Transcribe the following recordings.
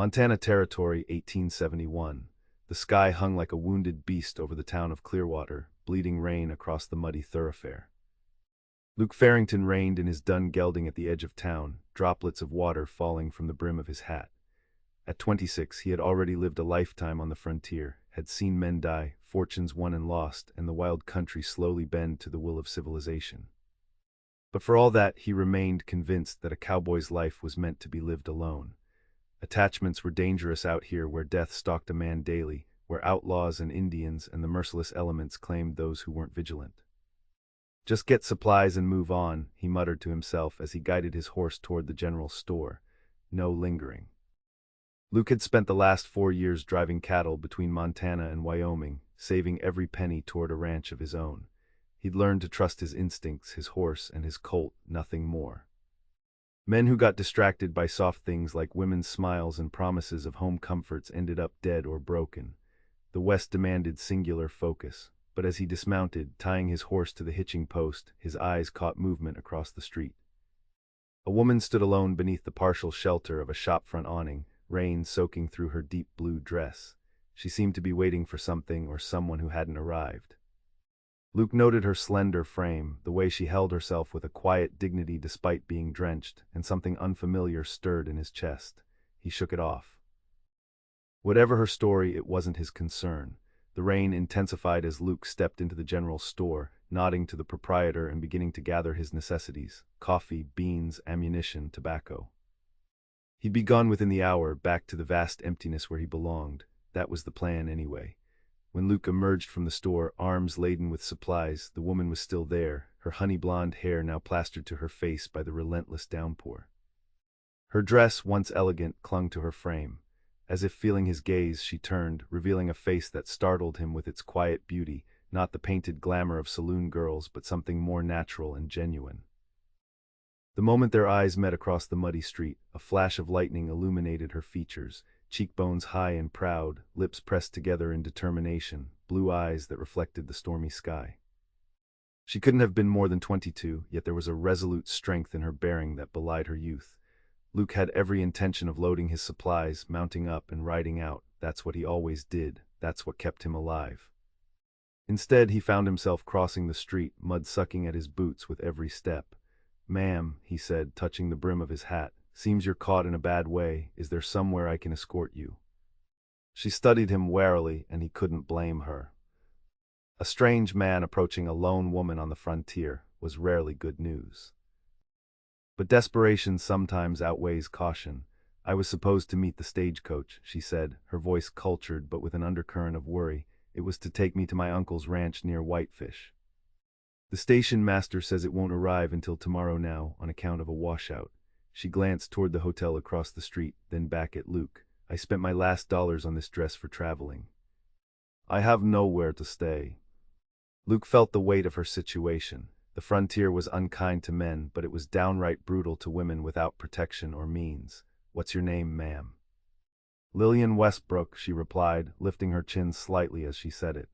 Montana Territory, 1871. The sky hung like a wounded beast over the town of Clearwater, bleeding rain across the muddy thoroughfare. Luke Farrington reigned in his dun gelding at the edge of town, droplets of water falling from the brim of his hat. At 26, he had already lived a lifetime on the frontier, had seen men die, fortunes won and lost, and the wild country slowly bend to the will of civilization. But for all that, he remained convinced that a cowboy's life was meant to be lived alone. Attachments were dangerous out here where death stalked a man daily, where outlaws and Indians and the merciless elements claimed those who weren't vigilant. "Just get supplies and move on," he muttered to himself as he guided his horse toward the general store. No lingering. Luke had spent the last 4 years driving cattle between Montana and Wyoming, saving every penny toward a ranch of his own. He'd learned to trust his instincts, his horse, and his colt, nothing more. Men who got distracted by soft things like women's smiles and promises of home comforts ended up dead or broken. The West demanded singular focus, but as he dismounted, tying his horse to the hitching post, his eyes caught movement across the street. A woman stood alone beneath the partial shelter of a shopfront awning, rain soaking through her deep blue dress. She seemed to be waiting for something or someone who hadn't arrived. Luke noted her slender frame, the way she held herself with a quiet dignity despite being drenched, and something unfamiliar stirred in his chest. He shook it off. Whatever her story, it wasn't his concern. The rain intensified as Luke stepped into the general store, nodding to the proprietor and beginning to gather his necessities: coffee, beans, ammunition, tobacco. He'd be gone within the hour, back to the vast emptiness where he belonged. That was the plan anyway. When Luke emerged from the store, arms laden with supplies, the woman was still there, her honey-blonde hair now plastered to her face by the relentless downpour. Her dress, once elegant, clung to her frame. As if feeling his gaze, she turned, revealing a face that startled him with its quiet beauty, not the painted glamour of saloon girls, but something more natural and genuine. The moment their eyes met across the muddy street, a flash of lightning illuminated her features. Cheekbones high and proud, lips pressed together in determination, blue eyes that reflected the stormy sky. She couldn't have been more than 22, yet there was a resolute strength in her bearing that belied her youth. Luke had every intention of loading his supplies, mounting up, and riding out. That's what he always did. That's what kept him alive. Instead, he found himself crossing the street, mud sucking at his boots with every step. "Ma'am," he said, touching the brim of his hat, "seems you're caught in a bad way. Is there somewhere I can escort you?" She studied him warily, and he couldn't blame her. A strange man approaching a lone woman on the frontier was rarely good news. But desperation sometimes outweighs caution. "I was supposed to meet the stagecoach," she said, her voice cultured but with an undercurrent of worry. "It was to take me to my uncle's ranch near Whitefish. The station master says it won't arrive until tomorrow now, on account of a washout." She glanced toward the hotel across the street, then back at Luke. "I spent my last dollars on this dress for traveling. I have nowhere to stay." Luke felt the weight of her situation. The frontier was unkind to men, but it was downright brutal to women without protection or means. "What's your name, ma'am?" "Lillian Westbrook," she replied, lifting her chin slightly as she said it.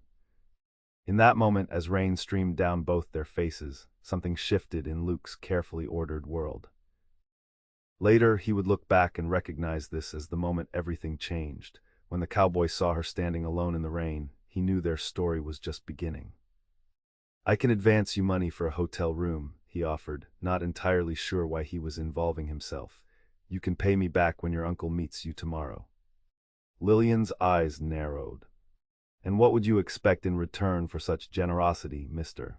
In that moment, as rain streamed down both their faces, something shifted in Luke's carefully ordered world. Later, he would look back and recognize this as the moment everything changed. When the cowboy saw her standing alone in the rain, he knew their story was just beginning. "I can advance you money for a hotel room," he offered, not entirely sure why he was involving himself. "You can pay me back when your uncle meets you tomorrow." Lillian's eyes narrowed. "And what would you expect in return for such generosity, Mr.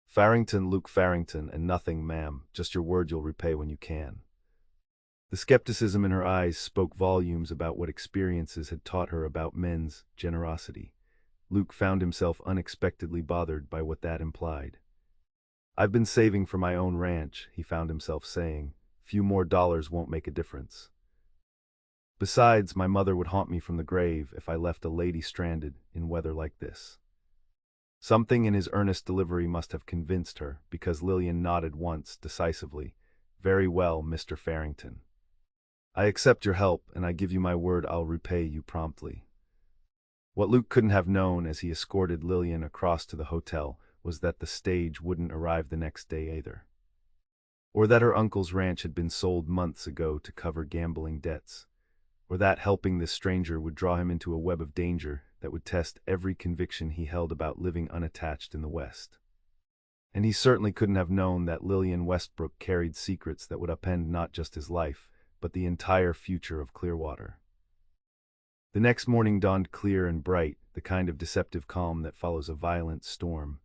Farrington?" "Luke Farrington, and nothing, ma'am. Just your word you'll repay when you can." The skepticism in her eyes spoke volumes about what experiences had taught her about men's generosity. Luke found himself unexpectedly bothered by what that implied. "I've been saving for my own ranch," he found himself saying. "Few more dollars won't make a difference. Besides, my mother would haunt me from the grave if I left a lady stranded in weather like this." Something in his earnest delivery must have convinced her, because Lillian nodded once, decisively. "Very well, Mr. Farrington. I accept your help, and I give you my word I'll repay you promptly." What Luke couldn't have known as he escorted Lillian across to the hotel was that the stage wouldn't arrive the next day either. Or that her uncle's ranch had been sold months ago to cover gambling debts. or that helping this stranger would draw him into a web of danger that would test every conviction he held about living unattached in the West. And he certainly couldn't have known that Lillian Westbrook carried secrets that would upend not just his life, but the entire future of Clearwater. The next morning dawned clear and bright, the kind of deceptive calm that follows a violent storm.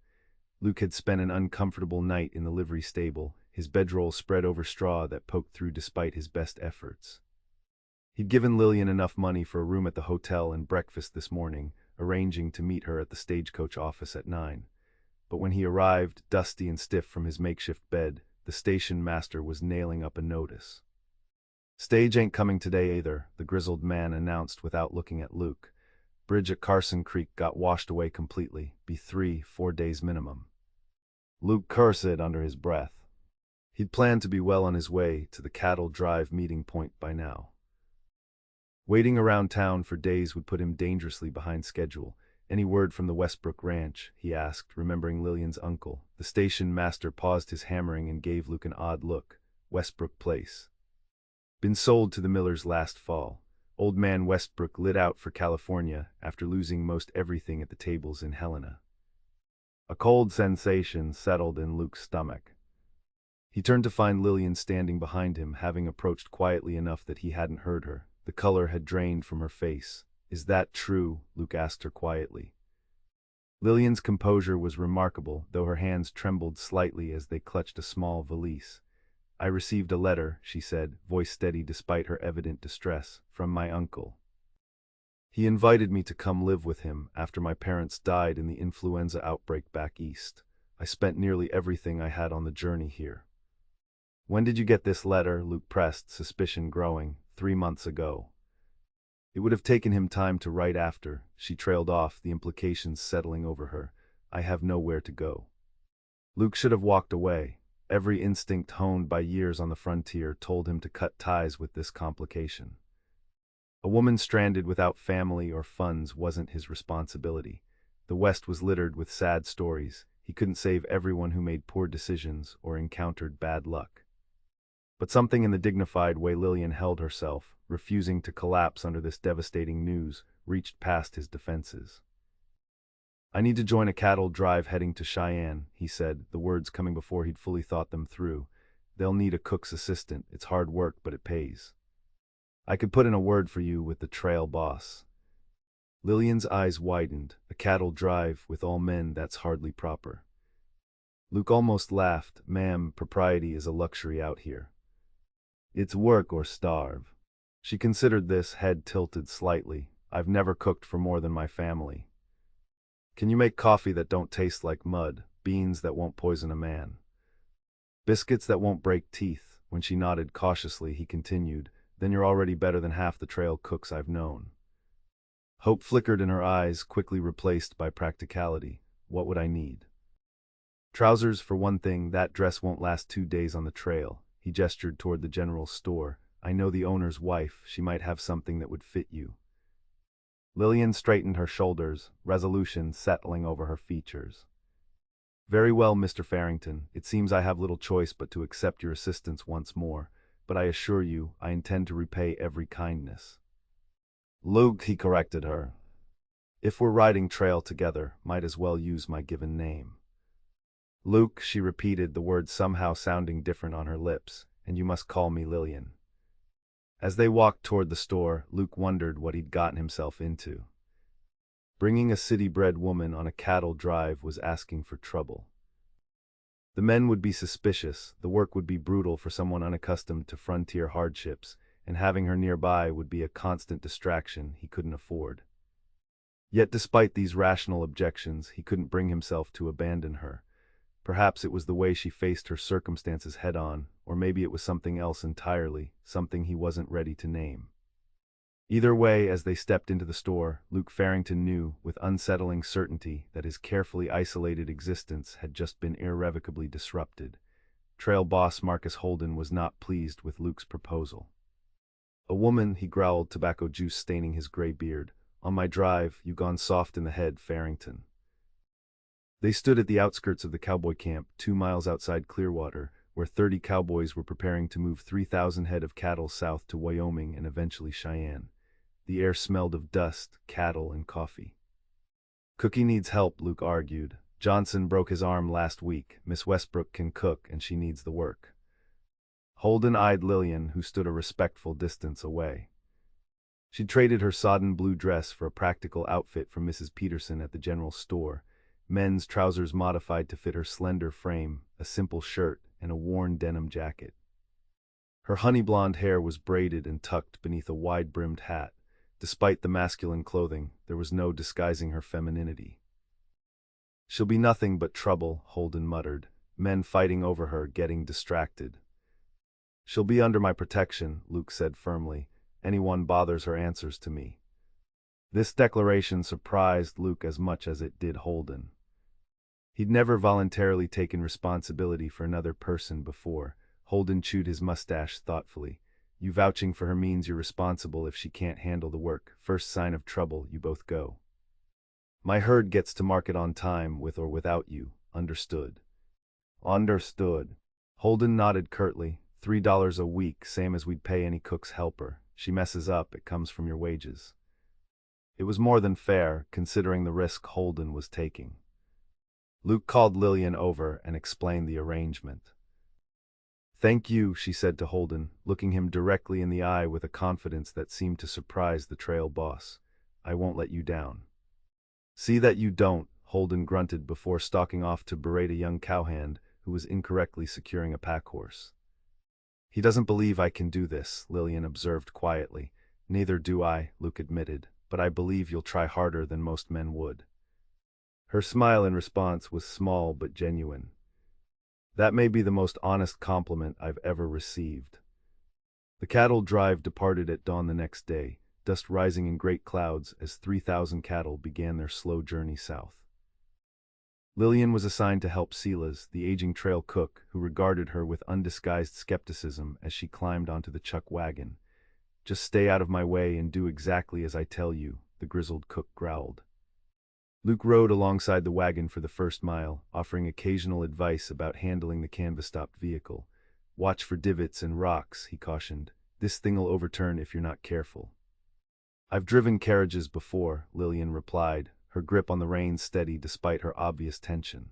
Luke had spent an uncomfortable night in the livery stable, his bedroll spread over straw that poked through despite his best efforts. He'd given Lillian enough money for a room at the hotel and breakfast this morning, arranging to meet her at the stagecoach office at 9. But when he arrived, dusty and stiff from his makeshift bed, the station master was nailing up a notice. "Stage ain't coming today either," the grizzled man announced without looking at Luke. "Bridge at Carson Creek got washed away completely. Be 3-4 days minimum." Luke cursed under his breath. He'd planned to be well on his way to the Cattle Drive meeting point by now. Waiting around town for days would put him dangerously behind schedule. "Any word from the Westbrook ranch?" he asked, remembering Lillian's uncle. The station master paused his hammering and gave Luke an odd look. "Westbrook Place. Been sold to the Millers last fall. Old man Westbrook lit out for California after losing most everything at the tables in Helena." A cold sensation settled in Luke's stomach. He turned to find Lillian standing behind him, having approached quietly enough that he hadn't heard her. The color had drained from her face. "Is that true?" Luke asked her quietly. Lillian's composure was remarkable, though her hands trembled slightly as they clutched a small valise. "I received a letter," she said, voice steady despite her evident distress, "from my uncle. He invited me to come live with him after my parents died in the influenza outbreak back east. I spent nearly everything I had on the journey here." "When did you get this letter?" Luke pressed, suspicion growing. 3 months ago. It would have taken him time to write after. She trailed off, the implications settling over her. "I have nowhere to go." Luke should have walked away. Every instinct honed by years on the frontier told him to cut ties with this complication. A woman stranded without family or funds wasn't his responsibility. The West was littered with sad stories. He couldn't save everyone who made poor decisions or encountered bad luck. But something in the dignified way Lillian held herself, refusing to collapse under this devastating news, reached past his defenses. "I need to join a cattle drive heading to Cheyenne," he said, the words coming before he'd fully thought them through. "They'll need a cook's assistant. It's hard work, but it pays. I could put in a word for you with the trail boss." Lillian's eyes widened. "A cattle drive with all men, that's hardly proper." Luke almost laughed. "Ma'am, propriety is a luxury out here. It's work or starve." She considered this, head tilted slightly. "I've never cooked for more than my family." "Can you make coffee that don't taste like mud, beans that won't poison a man, biscuits that won't break teeth?" When she nodded cautiously, he continued, "Then you're already better than half the trail cooks I've known." Hope flickered in her eyes, quickly replaced by practicality. "What would I need?" "Trousers, for one thing. That dress won't last 2 days on the trail." He gestured toward the general store. "I know the owner's wife. She might have something that would fit you." Lillian straightened her shoulders, resolution settling over her features. "Very well, Mr. Farrington. It seems I have little choice but to accept your assistance once more, but I assure you, I intend to repay every kindness." "Luke," he corrected her. "If we're riding trail together, might as well use my given name." "Luke," she repeated, the words somehow sounding different on her lips, "and you must call me Lillian." As they walked toward the store, Luke wondered what he'd gotten himself into. Bringing a city-bred woman on a cattle drive was asking for trouble. The men would be suspicious, the work would be brutal for someone unaccustomed to frontier hardships, and having her nearby would be a constant distraction he couldn't afford. Yet despite these rational objections, he couldn't bring himself to abandon her. Perhaps it was the way she faced her circumstances head-on, or maybe it was something else entirely, something he wasn't ready to name. Either way, as they stepped into the store, Luke Farrington knew, with unsettling certainty, that his carefully isolated existence had just been irrevocably disrupted. Trail boss Marcus Holden was not pleased with Luke's proposal. "A woman," he growled, tobacco juice staining his gray beard. "On my drive, you gone soft in the head, Farrington." They stood at the outskirts of the cowboy camp, 2 miles outside Clearwater, where 30 cowboys were preparing to move 3,000 head of cattle south to Wyoming and eventually Cheyenne. The air smelled of dust, cattle, and coffee. Cookie needs help, Luke argued. Johnson broke his arm last week. Miss Westbrook can cook, and she needs the work. Holden eyed Lillian, who stood a respectful distance away. She'd traded her sodden blue dress for a practical outfit from Mrs. Peterson at the general store, men's trousers modified to fit her slender frame, a simple shirt, and a worn denim jacket. Her honey-blonde hair was braided and tucked beneath a wide-brimmed hat. Despite the masculine clothing, there was no disguising her femininity. "She'll be nothing but trouble," Holden muttered, men fighting over her, getting distracted. "She'll be under my protection," Luke said firmly. "Anyone bothers her answers to me." This declaration surprised Luke as much as it did Holden. He'd never voluntarily taken responsibility for another person before. Holden chewed his mustache thoughtfully. "You vouching for her means you're responsible if she can't handle the work. First sign of trouble, you both go. My herd gets to market on time, with or without you. Understood?" "Understood." Holden nodded curtly. $3 a week, same as we'd pay any cook's helper. She messes up, it comes from your wages. It was more than fair, considering the risk Holden was taking. Luke called Lillian over and explained the arrangement. "Thank you," she said to Holden, looking him directly in the eye with a confidence that seemed to surprise the trail boss. "I won't let you down." "See that you don't," Holden grunted before stalking off to berate a young cowhand who was incorrectly securing a pack horse. "He doesn't believe I can do this," Lillian observed quietly. "Neither do I," Luke admitted, "but I believe you'll try harder than most men would." Her smile in response was small but genuine. "That may be the most honest compliment I've ever received." The cattle drive departed at dawn the next day, dust rising in great clouds as 3,000 cattle began their slow journey south. Lillian was assigned to help Silas, the aging trail cook, who regarded her with undisguised skepticism as she climbed onto the chuck wagon. "Just stay out of my way and do exactly as I tell you," the grizzled cook growled. Luke rode alongside the wagon for the first mile, offering occasional advice about handling the canvas-topped vehicle. "Watch for divots and rocks," he cautioned. "This thing'll overturn if you're not careful." "I've driven carriages before," Lillian replied, her grip on the reins steady despite her obvious tension.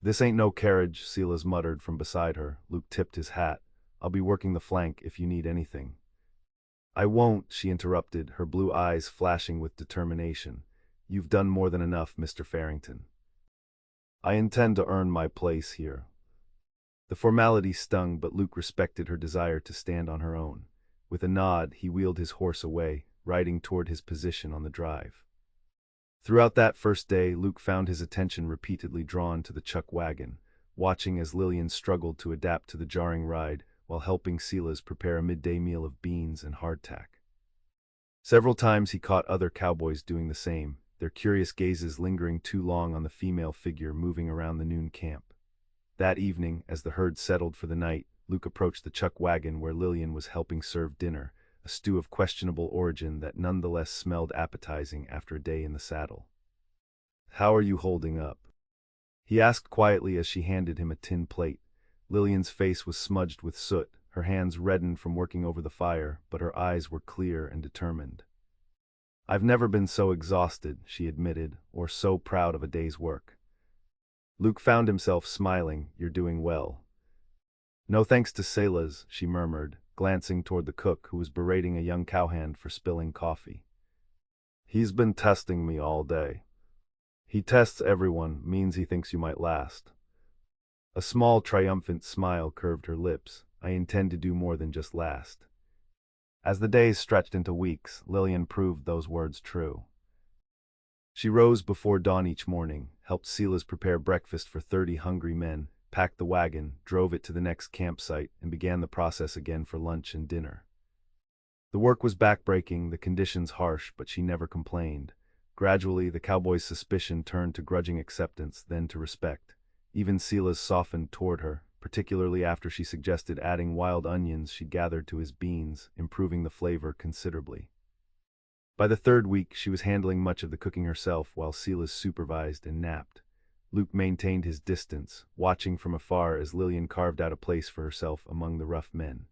"This ain't no carriage," Silas muttered from beside her. Luke tipped his hat. "I'll be working the flank if you need anything." "I won't," she interrupted, her blue eyes flashing with determination. "You've done more than enough, Mr. Farrington. I intend to earn my place here." The formality stung, but Luke respected her desire to stand on her own. With a nod, he wheeled his horse away, riding toward his position on the drive. Throughout that first day, Luke found his attention repeatedly drawn to the chuck wagon, watching as Lillian struggled to adapt to the jarring ride while helping Silas prepare a midday meal of beans and hardtack. Several times he caught other cowboys doing the same, their curious gazes lingering too long on the female figure moving around the noon camp. That evening, as the herd settled for the night, Luke approached the chuck wagon where Lillian was helping serve dinner, a stew of questionable origin that nonetheless smelled appetizing after a day in the saddle. "How are you holding up?" he asked quietly as she handed him a tin plate. Lillian's face was smudged with soot, her hands reddened from working over the fire, but her eyes were clear and determined. "I've never been so exhausted," she admitted, "or so proud of a day's work." Luke found himself smiling. "You're doing well." "No thanks to Silas," she murmured, glancing toward the cook who was berating a young cowhand for spilling coffee. "He's been testing me all day." "He tests everyone, means he thinks you might last." A small triumphant smile curved her lips. "I intend to do more than just last." As the days stretched into weeks, Lillian proved those words true. She rose before dawn each morning, helped Silas prepare breakfast for 30 hungry men, packed the wagon, drove it to the next campsite, and began the process again for lunch and dinner. The work was backbreaking, the conditions harsh, but she never complained. Gradually, the cowboy's suspicion turned to grudging acceptance, then to respect. Even Silas softened toward her, particularly after she suggested adding wild onions she'd gathered to his beans, improving the flavor considerably. By the third week, she was handling much of the cooking herself while Silas supervised and napped. Luke maintained his distance, watching from afar as Lillian carved out a place for herself among the rough men.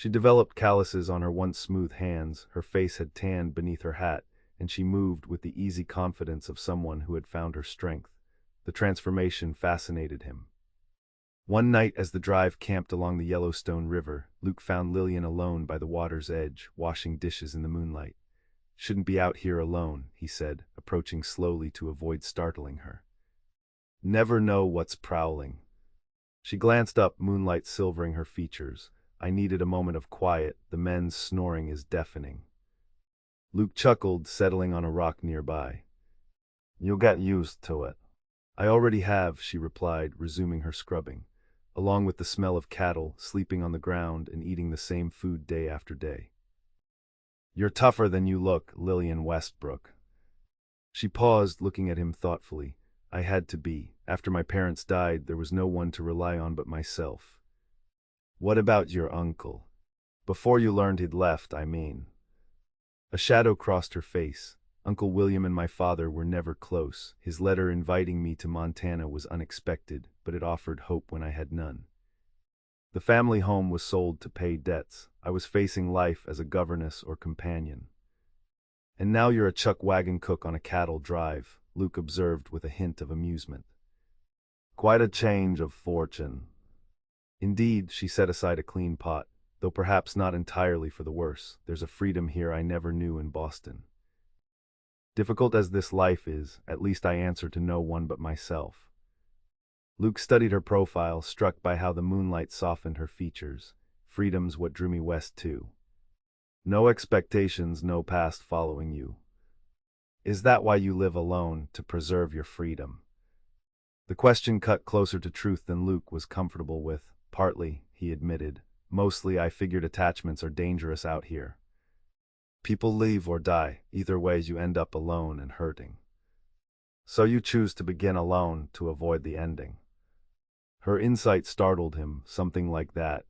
She developed calluses on her once smooth hands, her face had tanned beneath her hat, and she moved with the easy confidence of someone who had found her strength. The transformation fascinated him. One night as the drive camped along the Yellowstone River, Luke found Lillian alone by the water's edge, washing dishes in the moonlight. "Shouldn't be out here alone," he said, approaching slowly to avoid startling her. "Never know what's prowling." She glanced up, moonlight silvering her features. "I needed a moment of quiet, the men's snoring is deafening." Luke chuckled, settling on a rock nearby. "You'll get used to it." "I already have," she replied, resuming her scrubbing, along with the smell of cattle, sleeping on the ground and eating the same food day after day. "You're tougher than you look, Lillian Westbrook." She paused, looking at him thoughtfully. "I had to be. After my parents died, there was no one to rely on but myself." "What about your uncle? Before you learned he'd left, I mean." A shadow crossed her face. "Uncle William and my father were never close. His letter inviting me to Montana was unexpected, but it offered hope when I had none. The family home was sold to pay debts. I was facing life as a governess or companion." "And now you're a chuck wagon cook on a cattle drive," Luke observed with a hint of amusement. "Quite a change of fortune." "Indeed," she set aside a clean pot, "though perhaps not entirely for the worse. There's a freedom here I never knew in Boston. Difficult as this life is, at least I answer to no one but myself." Luke studied her profile, struck by how the moonlight softened her features. "Freedom's what drew me west too. No expectations, no past following you. Is that why you live alone, to preserve your freedom?" The question cut closer to truth than Luke was comfortable with. "Partly," he admitted. "Mostly I figured attachments are dangerous out here. People leave or die. Either way you end up alone and hurting. So you choose to begin alone to avoid the ending." Her insight startled him, something like that.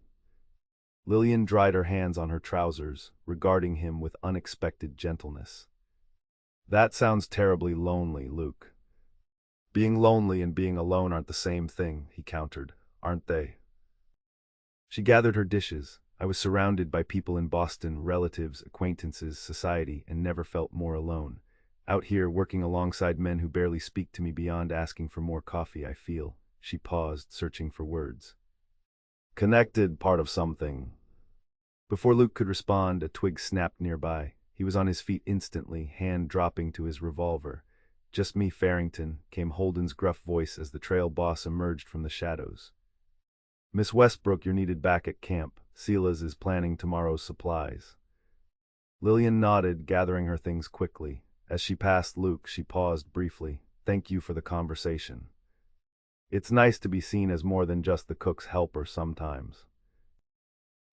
Lillian dried her hands on her trousers, regarding him with unexpected gentleness. "That sounds terribly lonely, Luke." "Being lonely and being alone aren't the same thing," he countered. "Aren't they?" She gathered her dishes. "I was surrounded by people in Boston, relatives, acquaintances, society, and never felt more alone. Out here, working alongside men who barely speak to me beyond asking for more coffee, I feel." She paused, searching for words. "Connected, part of something." Before Luke could respond, a twig snapped nearby. He was on his feet instantly, hand dropping to his revolver. "Just me, Farrington," came Holden's gruff voice as the trail boss emerged from the shadows. "Miss Westbrook, you're needed back at camp. Sila's is planning tomorrow's supplies." Lillian nodded, gathering her things quickly. As she passed Luke, she paused briefly. "Thank you for the conversation. It's nice to be seen as more than just the cook's helper sometimes."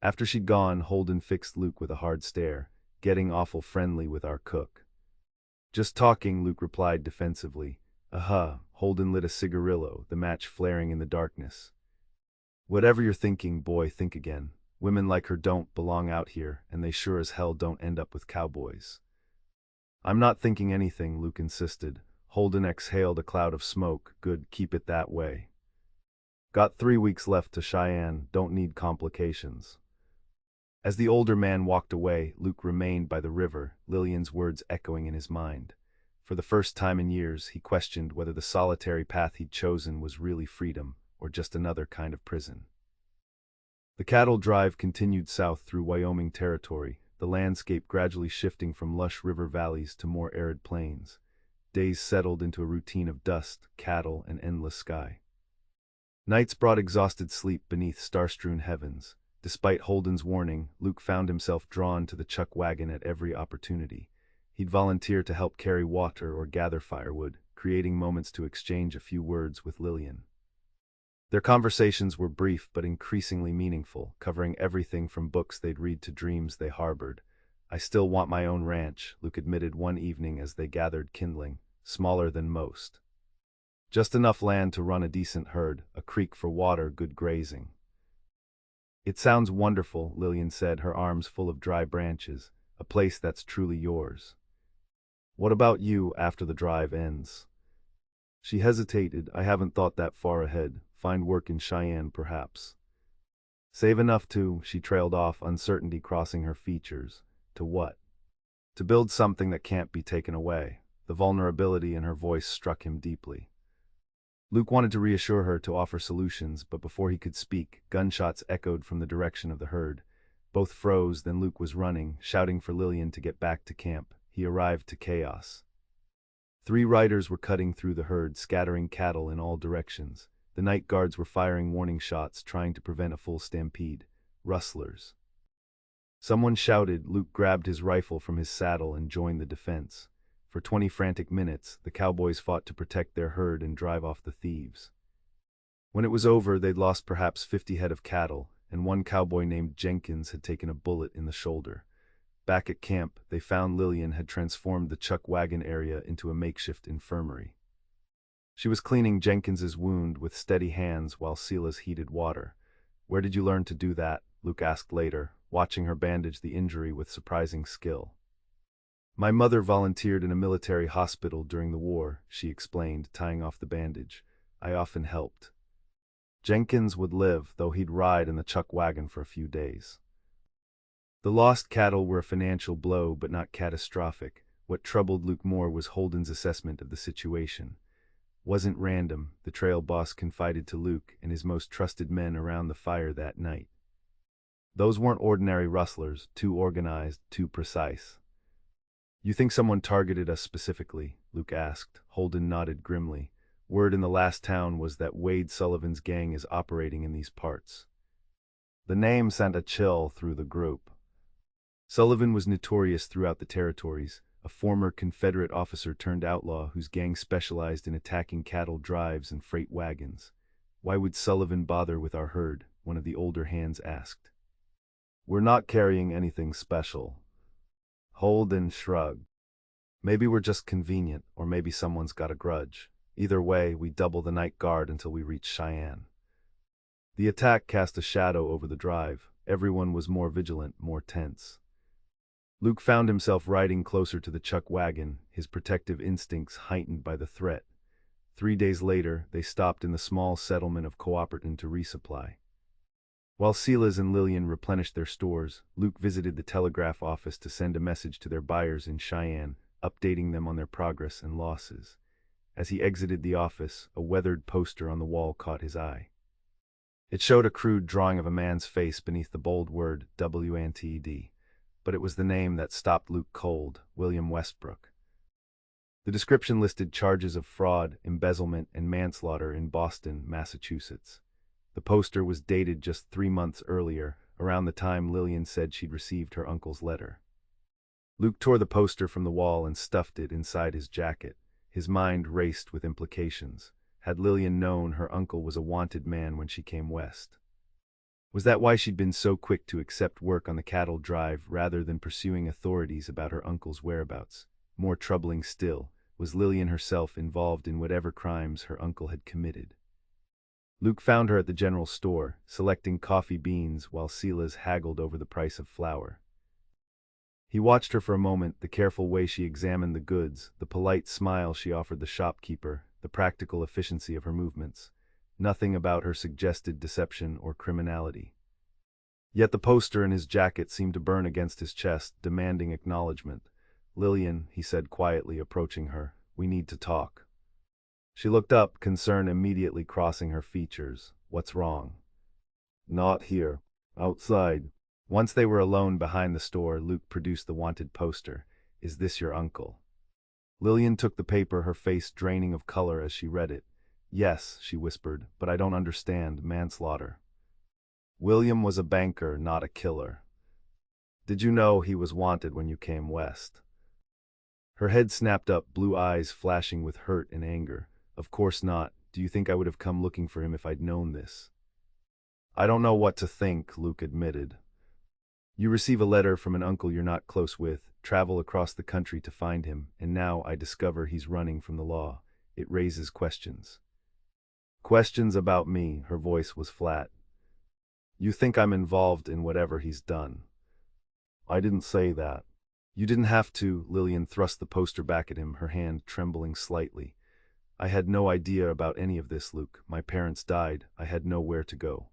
After she'd gone, Holden fixed Luke with a hard stare. "Getting awful friendly with our cook." "Just talking," Luke replied defensively. Holden lit a cigarillo, the match flaring in the darkness. "Whatever you're thinking, boy, think again. Women like her don't belong out here, and they sure as hell don't end up with cowboys." "I'm not thinking anything," Luke insisted. Holden exhaled a cloud of smoke. "Good, keep it that way. Got 3 weeks left to Cheyenne, don't need complications." As the older man walked away, Luke remained by the river, Lillian's words echoing in his mind. For the first time in years, he questioned whether the solitary path he'd chosen was really freedom, or just another kind of prison. The cattle drive continued south through Wyoming territory, the landscape gradually shifting from lush river valleys to more arid plains. Days settled into a routine of dust, cattle, and endless sky. Nights brought exhausted sleep beneath star-strewn heavens. Despite Holden's warning, Luke found himself drawn to the chuck wagon at every opportunity. He'd volunteer to help carry water or gather firewood, creating moments to exchange a few words with Lillian. Their conversations were brief but increasingly meaningful, covering everything from books they'd read to dreams they harbored. "I still want my own ranch," Luke admitted one evening as they gathered kindling, "smaller than most. Just enough land to run a decent herd, a creek for water, good grazing." "It sounds wonderful," Lillian said, her arms full of dry branches, "a place that's truly yours. What about you after the drive ends?" She hesitated. "I haven't thought that far ahead. Find work in Cheyenne, perhaps." Save enough to, she trailed off, uncertainty crossing her features. To what? To build something that can't be taken away. The vulnerability in her voice struck him deeply. Luke wanted to reassure her, to offer solutions, but before he could speak, gunshots echoed from the direction of the herd. Both froze, then Luke was running, shouting for Lillian to get back to camp. He arrived to chaos. 3 riders were cutting through the herd, scattering cattle in all directions. The night guards were firing warning shots, trying to prevent a full stampede. Rustlers. Someone shouted. Luke grabbed his rifle from his saddle and joined the defense. For 20 frantic minutes, the cowboys fought to protect their herd and drive off the thieves. When it was over, they'd lost perhaps 50 head of cattle, and one cowboy named Jenkins had taken a bullet in the shoulder. Back at camp, they found Lillian had transformed the chuck wagon area into a makeshift infirmary. She was cleaning Jenkins's wound with steady hands while Silas heated water. "Where did you learn to do that?" Luke asked later, watching her bandage the injury with surprising skill. "My mother volunteered in a military hospital during the war," she explained, tying off the bandage. "I often helped." Jenkins would live, though he'd ride in the chuck wagon for a few days. The lost cattle were a financial blow, but not catastrophic. What troubled Luke more was Holden's assessment of the situation. "Wasn't random," the trail boss confided to Luke and his most trusted men around the fire that night. "Those weren't ordinary rustlers, too organized, too precise." "You think someone targeted us specifically?" Luke asked. Holden nodded grimly. "Word in the last town was that Wade Sullivan's gang is operating in these parts." The name sent a chill through the group. Sullivan was notorious throughout the territories, a former Confederate officer turned outlaw whose gang specialized in attacking cattle drives and freight wagons. "Why would Sullivan bother with our herd?" one of the older hands asked. "We're not carrying anything special." Holden shrugged. "Maybe we're just convenient, or maybe someone's got a grudge. Either way, we double the night guard until we reach Cheyenne." The attack cast a shadow over the drive. Everyone was more vigilant, more tense. Luke found himself riding closer to the chuck wagon, his protective instincts heightened by the threat. 3 days later, they stopped in the small settlement of Cooperton to resupply. While Silas and Lillian replenished their stores, Luke visited the telegraph office to send a message to their buyers in Cheyenne, updating them on their progress and losses. As he exited the office, a weathered poster on the wall caught his eye. It showed a crude drawing of a man's face beneath the bold word WNTD. But it was the name that stopped Luke cold: William Westbrook. The description listed charges of fraud, embezzlement, and manslaughter in Boston, Massachusetts. The poster was dated just 3 months earlier, around the time Lillian said she'd received her uncle's letter. Luke tore the poster from the wall and stuffed it inside his jacket. His mind raced with implications. Had Lillian known her uncle was a wanted man when she came west? Was that why she'd been so quick to accept work on the cattle drive rather than pursuing authorities about her uncle's whereabouts? More troubling still, was Lillian herself involved in whatever crimes her uncle had committed? Luke found her at the general store, selecting coffee beans while Silas haggled over the price of flour. He watched her for a moment, the careful way she examined the goods, the polite smile she offered the shopkeeper, the practical efficiency of her movements. Nothing about her suggested deception or criminality. Yet the poster in his jacket seemed to burn against his chest, demanding acknowledgement. "Lillian," he said quietly, approaching her, "we need to talk." She looked up, concern immediately crossing her features. "What's wrong?" "Not here. Outside." Once they were alone behind the store, Luke produced the wanted poster. "Is this your uncle?" Lillian took the paper, her face draining of color as she read it. "Yes," she whispered, "but I don't understand. Manslaughter." "William was a banker, not a killer." "Did you know he was wanted when you came west?" Her head snapped up, blue eyes flashing with hurt and anger. "Of course not. Do you think I would have come looking for him if I'd known this?" "I don't know what to think," Luke admitted. "You receive a letter from an uncle you're not close with, travel across the country to find him, and now I discover he's running from the law. It raises questions." "Questions about me," her voice was flat. "You think I'm involved in whatever he's done." "I didn't say that." "You didn't have to." Lillian thrust the poster back at him, her hand trembling slightly. "I had no idea about any of this, Luke. My parents died. I had nowhere to go."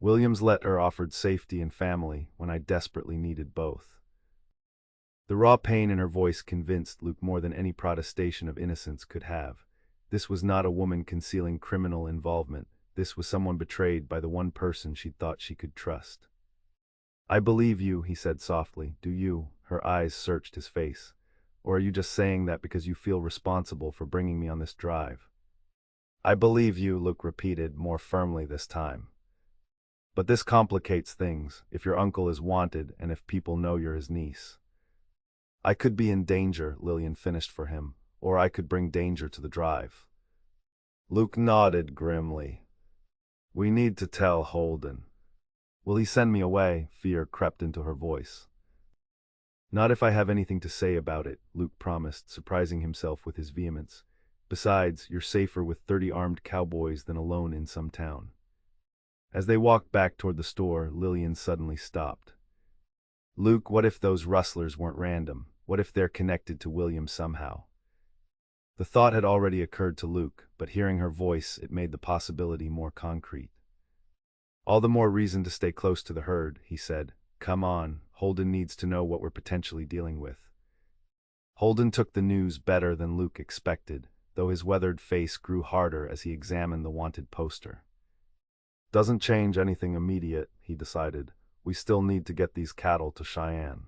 William's letter offered safety and family when I desperately needed both. The raw pain in her voice convinced Luke more than any protestation of innocence could have. This was not a woman concealing criminal involvement. This was someone betrayed by the one person she'd thought she could trust. "I believe you," he said softly. "Do you?" Her eyes searched his face. "Or are you just saying that because you feel responsible for bringing me on this drive?" "I believe you," Luke repeated, more firmly this time. "But this complicates things, if your uncle is wanted and if people know you're his niece." "I could be in danger," Lillian finished for him, "or I could bring danger to the drive." Luke nodded grimly. "We need to tell Holden." "Will he send me away?" Fear crept into her voice. "Not if I have anything to say about it," Luke promised, surprising himself with his vehemence. "Besides, you're safer with 30 armed cowboys than alone in some town." As they walked back toward the store, Lillian suddenly stopped. "Luke, what if those rustlers weren't random? What if they're connected to William somehow?" The thought had already occurred to Luke, but hearing her voice, it made the possibility more concrete. "All the more reason to stay close to the herd," he said. "Come on, Holden needs to know what we're potentially dealing with." Holden took the news better than Luke expected, though his weathered face grew harder as he examined the wanted poster. "Doesn't change anything immediate," he decided. "We still need to get these cattle to Cheyenne.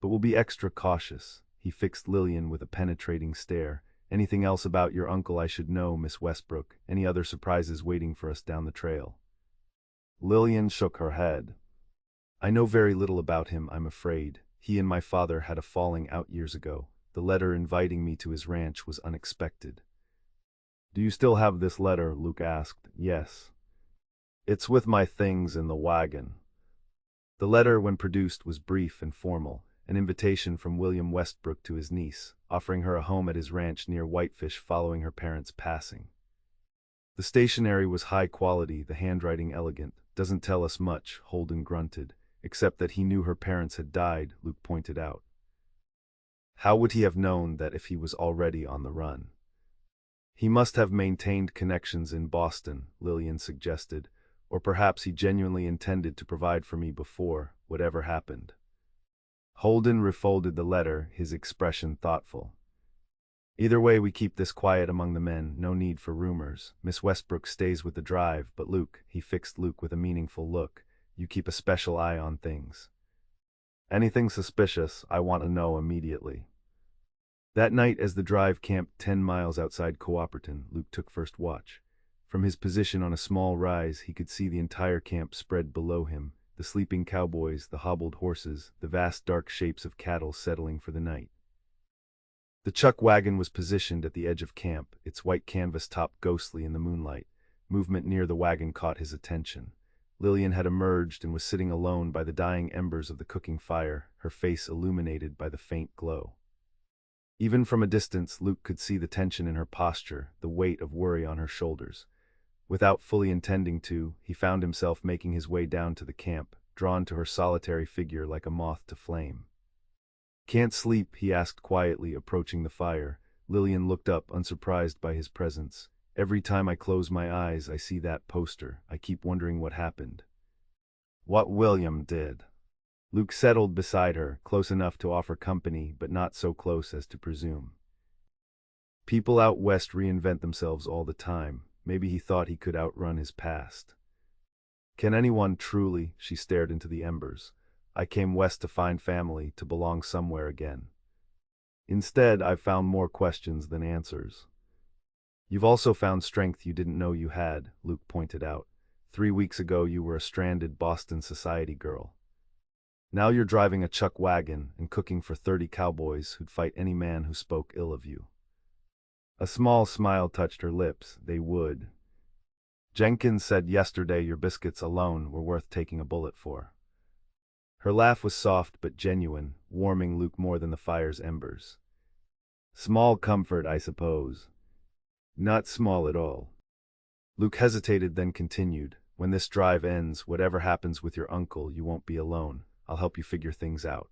But we'll be extra cautious." He fixed Lillian with a penetrating stare. "Anything else about your uncle I should know, Miss Westbrook? Any other surprises waiting for us down the trail?" Lillian shook her head. "I know very little about him, I'm afraid. He and my father had a falling out years ago. The letter inviting me to his ranch was unexpected." "Do you still have this letter?" Luke asked. "Yes. It's with my things in the wagon." The letter, when produced, was brief and formal, an invitation from William Westbrook to his niece, offering her a home at his ranch near Whitefish following her parents' passing. The stationery was high quality, the handwriting elegant. "Doesn't tell us much," Holden grunted, "except that he knew her parents had died," Luke pointed out. "How would he have known that if he was already on the run?" "He must have maintained connections in Boston," Lillian suggested, "or perhaps he genuinely intended to provide for me before, whatever happened." Holden refolded the letter, his expression thoughtful. "Either way, we keep this quiet among the men, no need for rumors. Miss Westbrook stays with the drive, but Luke," he fixed Luke with a meaningful look, "you keep a special eye on things. Anything suspicious, I want to know immediately." That night, as the drive camped 10 miles outside Cowperton, Luke took first watch. From his position on a small rise, he could see the entire camp spread below him, the sleeping cowboys, the hobbled horses, the vast dark shapes of cattle settling for the night. The chuck wagon was positioned at the edge of camp, its white canvas top ghostly in the moonlight. Movement near the wagon caught his attention. Lillian had emerged and was sitting alone by the dying embers of the cooking fire, her face illuminated by the faint glow. Even from a distance, Luke could see the tension in her posture, the weight of worry on her shoulders. Without fully intending to, he found himself making his way down to the camp, drawn to her solitary figure like a moth to flame. "Can't sleep?" he asked quietly, approaching the fire. Lillian looked up, unsurprised by his presence. "Every time I close my eyes, I see that poster. I keep wondering what happened." "What William did." Luke settled beside her, close enough to offer company, but not so close as to presume. "People out west reinvent themselves all the time. Maybe he thought he could outrun his past." "Can anyone truly?" She stared into the embers. "I came west to find family, to belong somewhere again. Instead, I've found more questions than answers." "You've also found strength you didn't know you had," Luke pointed out. 3 weeks ago you were a stranded Boston society girl. Now you're driving a chuck wagon and cooking for 30 cowboys who'd fight any man who spoke ill of you." A small smile touched her lips. "They would. Jenkins said yesterday your biscuits alone were worth taking a bullet for." Her laugh was soft but genuine, warming Luke more than the fire's embers. "Small comfort, I suppose." "Not small at all." Luke hesitated, then continued. "When this drive ends, whatever happens with your uncle, you won't be alone. I'll help you figure things out."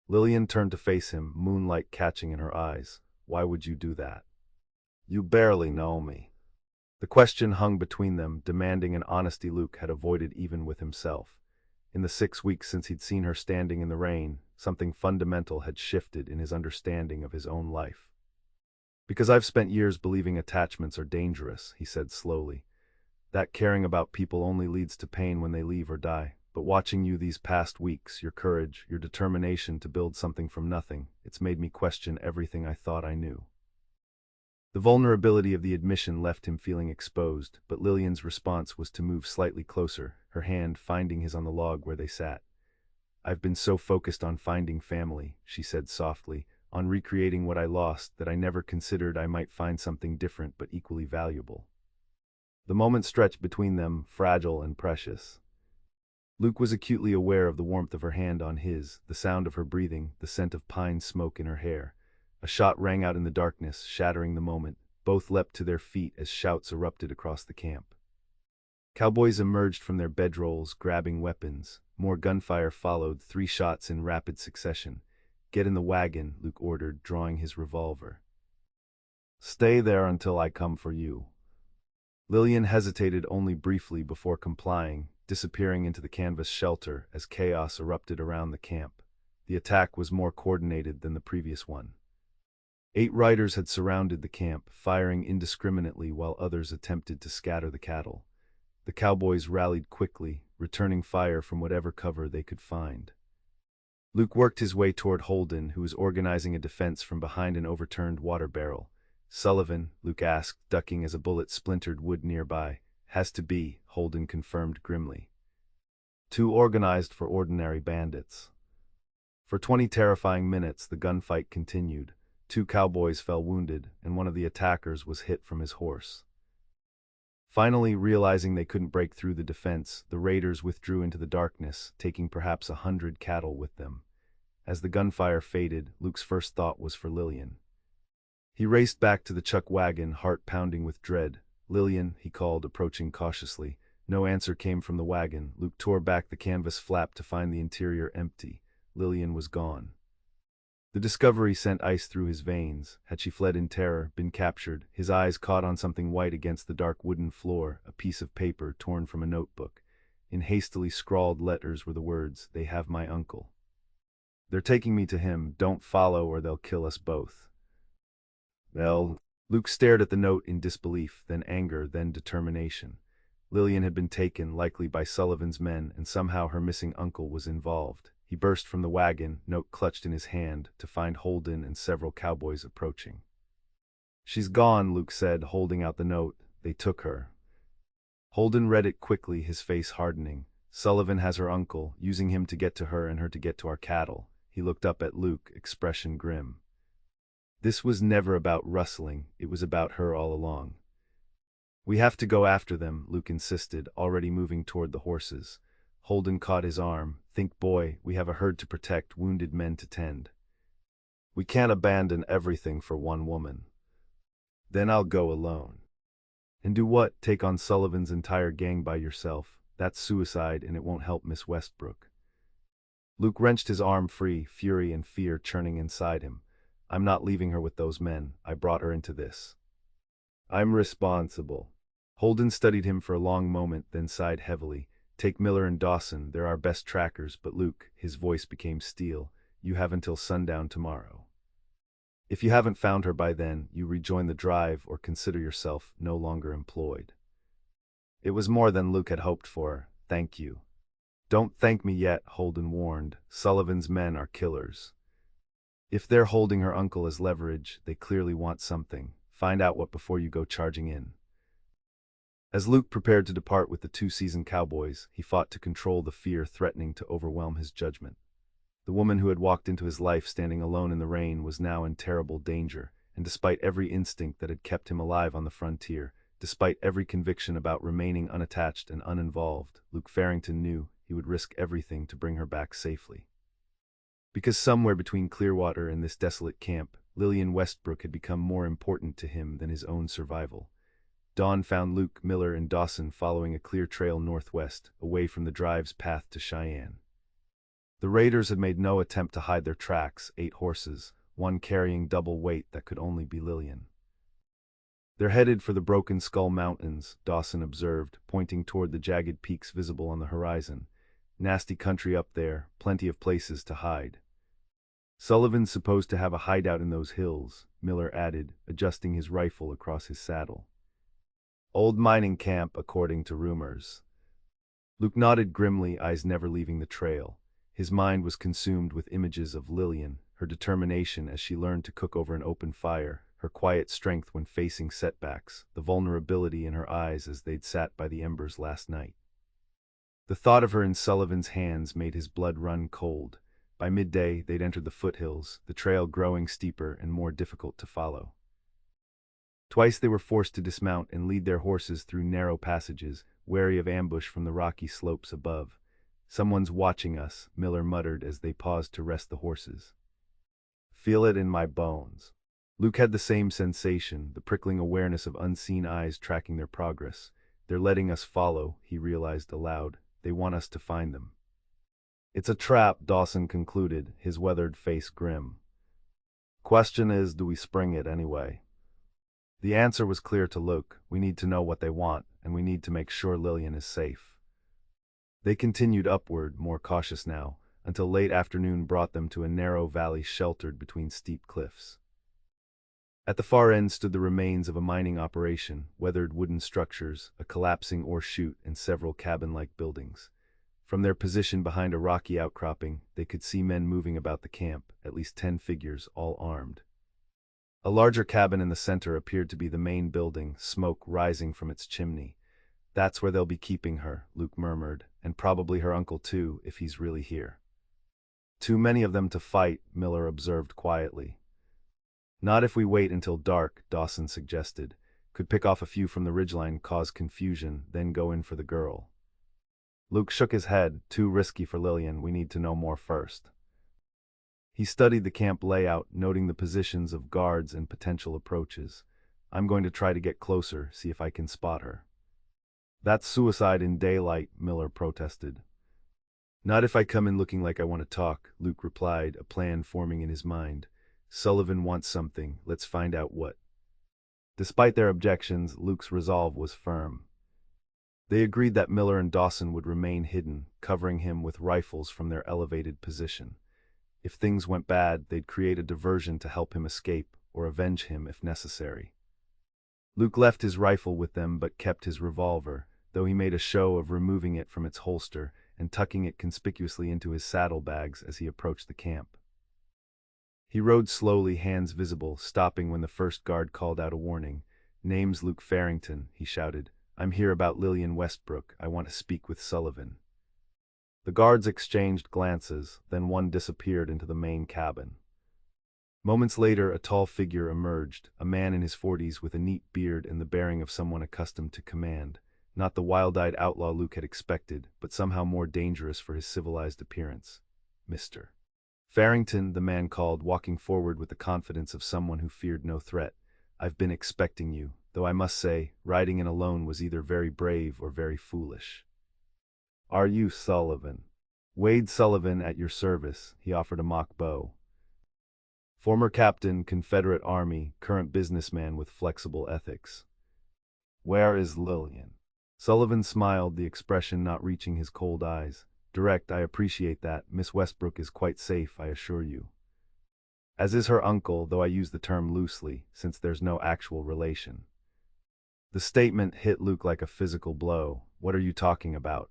Lillian turned to face him, moonlight catching in her eyes. "Why would you do that?" "You barely know me." The question hung between them, demanding an honesty Luke had avoided even with himself. In the 6 weeks since he'd seen her standing in the rain, something fundamental had shifted in his understanding of his own life. "Because I've spent years believing attachments are dangerous," he said slowly. "That caring about people only leads to pain when they leave or die. But watching you these past weeks, your courage, your determination to build something from nothing, it's made me question everything I thought I knew." The vulnerability of the admission left him feeling exposed, but Lillian's response was to move slightly closer, her hand finding his on the log where they sat. "I've been so focused on finding family," she said softly, "on recreating what I lost, that I never considered I might find something different but equally valuable." The moment stretched between them, fragile and precious. Luke was acutely aware of the warmth of her hand on his, the sound of her breathing, the scent of pine smoke in her hair. A shot rang out in the darkness, shattering the moment. Both leapt to their feet as shouts erupted across the camp. Cowboys emerged from their bedrolls, grabbing weapons. More gunfire followed, 3 shots in rapid succession. "Get in the wagon," Luke ordered, drawing his revolver. "Stay there until I come for you." Lillian hesitated only briefly before complying, disappearing into the canvas shelter as chaos erupted around the camp. The attack was more coordinated than the previous one. 8 riders had surrounded the camp, firing indiscriminately while others attempted to scatter the cattle. The cowboys rallied quickly, returning fire from whatever cover they could find. Luke worked his way toward Holden, who was organizing a defense from behind an overturned water barrel. "Sullivan?" Luke asked, ducking as a bullet splintered wood nearby. "Has to be," Holden confirmed grimly. "Too organized for ordinary bandits." For 20 terrifying minutes, the gunfight continued. 2 cowboys fell wounded, and one of the attackers was hit from his horse. Finally, realizing they couldn't break through the defense, the raiders withdrew into the darkness, taking perhaps 100 cattle with them. As the gunfire faded, Luke's first thought was for Lillian. He raced back to the chuck wagon, heart pounding with dread. "Lillian," he called, approaching cautiously. No answer came from the wagon. Luke tore back the canvas flap to find the interior empty. Lillian was gone. The discovery sent ice through his veins. Had she fled in terror, been captured? His eyes caught on something white against the dark wooden floor, a piece of paper torn from a notebook. In hastily scrawled letters were the words, "They have my uncle. They're taking me to him. Don't follow or they'll kill us both." Well, Luke stared at the note in disbelief, then anger, then determination. Lillian had been taken, likely by Sullivan's men, and somehow her missing uncle was involved. He burst from the wagon, note clutched in his hand, to find Holden and several cowboys approaching. "She's gone," Luke said, holding out the note. "They took her." Holden read it quickly, his face hardening. "Sullivan has her uncle, using him to get to her and her to get to our cattle." He looked up at Luke, expression grim. This was never about rustling, it was about her all along. "We have to go after them," Luke insisted, already moving toward the horses. Holden caught his arm. "Think, boy, we have a herd to protect, wounded men to tend. We can't abandon everything for one woman." "Then I'll go alone." "And do what? Take on Sullivan's entire gang by yourself? That's suicide, and it won't help Miss Westbrook." Luke wrenched his arm free, fury and fear churning inside him. "I'm not leaving her with those men. I brought her into this. I'm responsible." Holden studied him for a long moment, then sighed heavily. "Take Miller and Dawson, they're our best trackers, but Luke," his voice became steel, "you have until sundown tomorrow. If you haven't found her by then, you rejoin the drive or consider yourself no longer employed." It was more than Luke had hoped for. "Thank you." "Don't thank me yet," Holden warned. "Sullivan's men are killers. If they're holding her uncle as leverage, they clearly want something. Find out what before you go charging in." As Luke prepared to depart with the 2 seasoned cowboys, he fought to control the fear threatening to overwhelm his judgment. The woman who had walked into his life standing alone in the rain was now in terrible danger, and despite every instinct that had kept him alive on the frontier, despite every conviction about remaining unattached and uninvolved, Luke Farrington knew he would risk everything to bring her back safely. Because somewhere between Clearwater and this desolate camp, Lillian Westbrook had become more important to him than his own survival. Dawn found Luke, Miller, and Dawson following a clear trail northwest, away from the drive's path to Cheyenne. The raiders had made no attempt to hide their tracks, 8 horses, one carrying double weight that could only be Lillian. They're headed for the Broken Skull Mountains, Dawson observed, pointing toward the jagged peaks visible on the horizon. Nasty country up there, plenty of places to hide. Sullivan's supposed to have a hideout in those hills, Miller added, adjusting his rifle across his saddle. Old mining camp, according to rumors. Luke nodded grimly, eyes never leaving the trail. His mind was consumed with images of Lillian, her determination as she learned to cook over an open fire, her quiet strength when facing setbacks, the vulnerability in her eyes as they'd sat by the embers last night. The thought of her in Sullivan's hands made his blood run cold. By midday, they'd entered the foothills, the trail growing steeper and more difficult to follow. Twice they were forced to dismount and lead their horses through narrow passages, wary of ambush from the rocky slopes above. "Someone's watching us," Miller muttered as they paused to rest the horses. "Feel it in my bones." Luke had the same sensation, the prickling awareness of unseen eyes tracking their progress. "They're letting us follow," he realized aloud. "They want us to find them." "It's a trap," Dawson concluded, his weathered face grim. "Question is, do we spring it anyway?" The answer was clear to Luke. We need to know what they want, and we need to make sure Lillian is safe. They continued upward, more cautious now, until late afternoon brought them to a narrow valley sheltered between steep cliffs. At the far end stood the remains of a mining operation, weathered wooden structures, a collapsing ore chute, and several cabin-like buildings. From their position behind a rocky outcropping, they could see men moving about the camp, at least 10 figures, all armed. A larger cabin in the center appeared to be the main building, smoke rising from its chimney. "That's where they'll be keeping her," Luke murmured, "and probably her uncle too, if he's really here." "Too many of them to fight," Miller observed quietly. "Not if we wait until dark," Dawson suggested. "Could pick off a few from the ridgeline, cause confusion, then go in for the girl." Luke shook his head. "Too risky for Lillian, we need to know more first." He studied the camp layout, noting the positions of guards and potential approaches. "I'm going to try to get closer, see if I can spot her." "That's suicide in daylight," Miller protested. "Not if I come in looking like I want to talk," Luke replied, a plan forming in his mind. "Sullivan wants something, let's find out what." Despite their objections, Luke's resolve was firm. They agreed that Miller and Dawson would remain hidden, covering him with rifles from their elevated position. If things went bad, they'd create a diversion to help him escape, or avenge him if necessary. Luke left his rifle with them but kept his revolver, though he made a show of removing it from its holster and tucking it conspicuously into his saddlebags as he approached the camp. He rode slowly, hands visible, stopping when the first guard called out a warning. "Name's Luke Farrington," he shouted. "I'm here about Lillian Westbrook. I want to speak with Sullivan." The guards exchanged glances, then one disappeared into the main cabin. Moments later, a tall figure emerged, a man in his 40s with a neat beard and the bearing of someone accustomed to command. Not the wild-eyed outlaw Luke had expected, but somehow more dangerous for his civilized appearance. "Mr. Farrington," the man called, walking forward with the confidence of someone who feared no threat. "I've been expecting you, though I must say, riding in alone was either very brave or very foolish." "Are you Sullivan?" "Wade Sullivan, at your service," he offered a mock bow. "Former captain, Confederate Army, current businessman with flexible ethics." "Where is Lillian?" Sullivan smiled, the expression not reaching his cold eyes. "Direct, I appreciate that. Miss Westbrook is quite safe, I assure you. As is her uncle, though I use the term loosely, since there's no actual relation." The statement hit Luke like a physical blow. "What are you talking about?"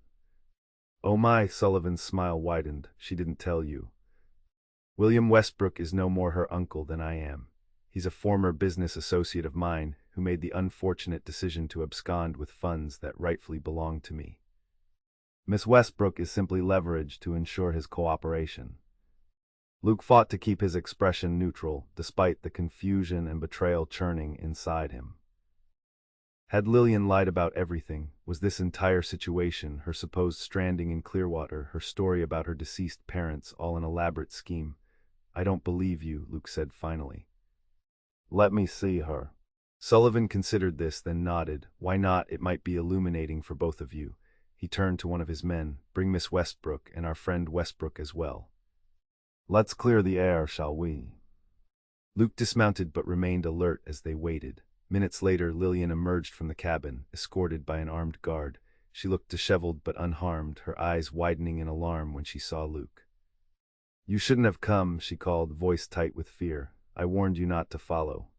"Oh my," Sullivan's smile widened. "She didn't tell you. William Westbrook is no more her uncle than I am. He's a former business associate of mine who made the unfortunate decision to abscond with funds that rightfully belonged to me. Miss Westbrook is simply leverage to ensure his cooperation." Luke fought to keep his expression neutral, despite the confusion and betrayal churning inside him. Had Lillian lied about everything? Was this entire situation, her supposed stranding in Clearwater, her story about her deceased parents, all an elaborate scheme? "I don't believe you," Luke said finally. "Let me see her." Sullivan considered this, then nodded. "Why not? It might be illuminating for both of you." He turned to one of his men. "Bring Miss Westbrook, and our friend Westbrook as well. Let's clear the air, shall we?" Luke dismounted but remained alert as they waited. Minutes later, Lillian emerged from the cabin, escorted by an armed guard. She looked disheveled but unharmed, her eyes widening in alarm when she saw Luke. "You shouldn't have come," she called, voice tight with fear. "I warned you not to follow."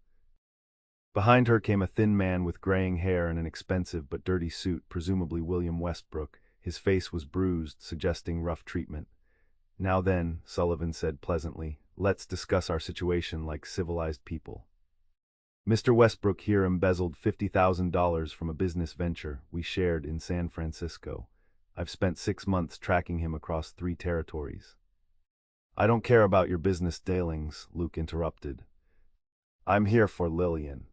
Behind her came a thin man with graying hair and an expensive but dirty suit, presumably William Westbrook. His face was bruised, suggesting rough treatment. "Now then," Sullivan said pleasantly, "let's discuss our situation like civilized people. Mr. Westbrook here embezzled $50,000 from a business venture we shared in San Francisco. I've spent 6 months tracking him across 3 territories." "I don't care about your business dealings," Luke interrupted. "I'm here for Lillian."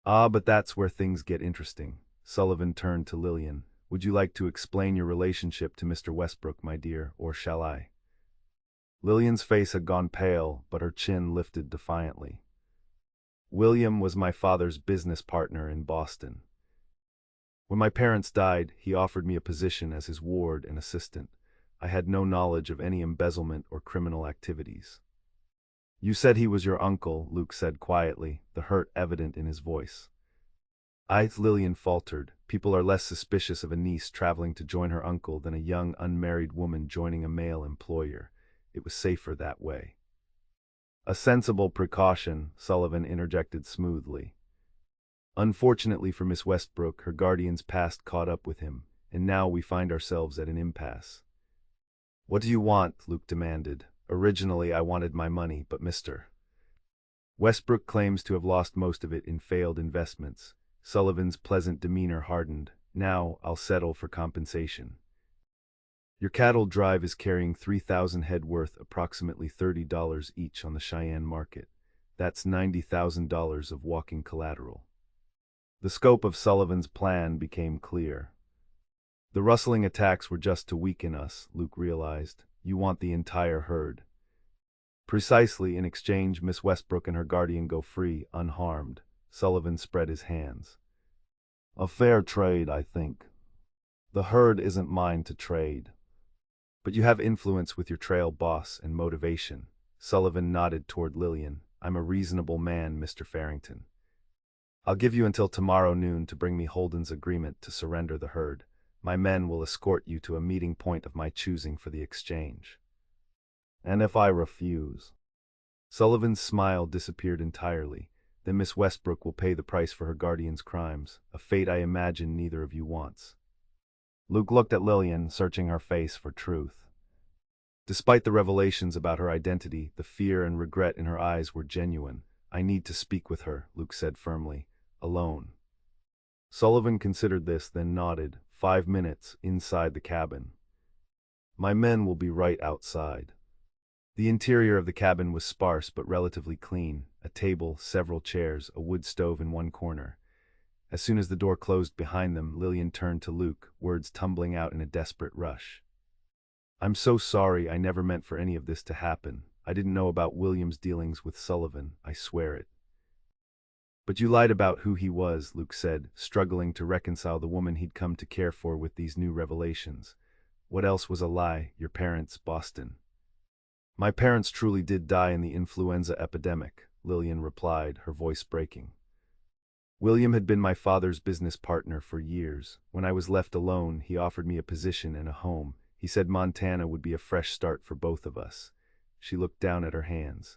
"Ah, but that's where things get interesting." Sullivan turned to Lillian. "Would you like to explain your relationship to Mr. Westbrook, my dear, or shall I?" Lillian's face had gone pale, but her chin lifted defiantly. "William was my father's business partner in Boston. When my parents died, he offered me a position as his ward and assistant. I had no knowledge of any embezzlement or criminal activities." "You said he was your uncle," Luke said quietly, the hurt evident in his voice. Lillian faltered. People are less suspicious of a niece traveling to join her uncle than a young, unmarried woman joining a male employer. It was safer that way. "A sensible precaution," Sullivan interjected smoothly. "Unfortunately for Miss Westbrook, her guardian's past caught up with him, and now we find ourselves at an impasse." "What do you want?" Luke demanded. "Originally, I wanted my money, but Mr. Westbrook claims to have lost most of it in failed investments." Sullivan's pleasant demeanor hardened. "Now, I'll settle for compensation. Your cattle drive is carrying 3,000 head worth approximately $30 each on the Cheyenne market. That's $90,000 of walking collateral." The scope of Sullivan's plan became clear. The rustling attacks were just to weaken us, Luke realized. "You want the entire herd." "Precisely. In exchange, Miss Westbrook and her guardian go free, unharmed." Sullivan spread his hands. "A fair trade, I think. The herd isn't mine to trade." "But you have influence with your trail boss and motivation." Sullivan nodded toward Lillian. "I'm a reasonable man, Mr. Farrington. I'll give you until tomorrow noon to bring me Holden's agreement to surrender the herd. My men will escort you to a meeting point of my choosing for the exchange." "And if I refuse?" Sullivan's smile disappeared entirely. "Then Miss Westbrook will pay the price for her guardian's crimes, a fate I imagine neither of you wants." Luke looked at Lillian, searching her face for truth. Despite the revelations about her identity, the fear and regret in her eyes were genuine. "I need to speak with her," Luke said firmly. "Alone." Sullivan considered this, then nodded. 5 minutes, inside the cabin. "My men will be right outside." The interior of the cabin was sparse but relatively clean. A table, several chairs, a wood stove in one corner. As soon as the door closed behind them, Lillian turned to Luke, words tumbling out in a desperate rush. "I'm so sorry. I never meant for any of this to happen. I didn't know about William's dealings with Sullivan, I swear it." "But you lied about who he was," Luke said, struggling to reconcile the woman he'd come to care for with these new revelations. "What else was a lie? Your parents, Boston." "My parents truly did die in the influenza epidemic," Lillian replied, her voice breaking. "William had been my father's business partner for years. When I was left alone, he offered me a position and a home. He said Montana would be a fresh start for both of us." She looked down at her hands.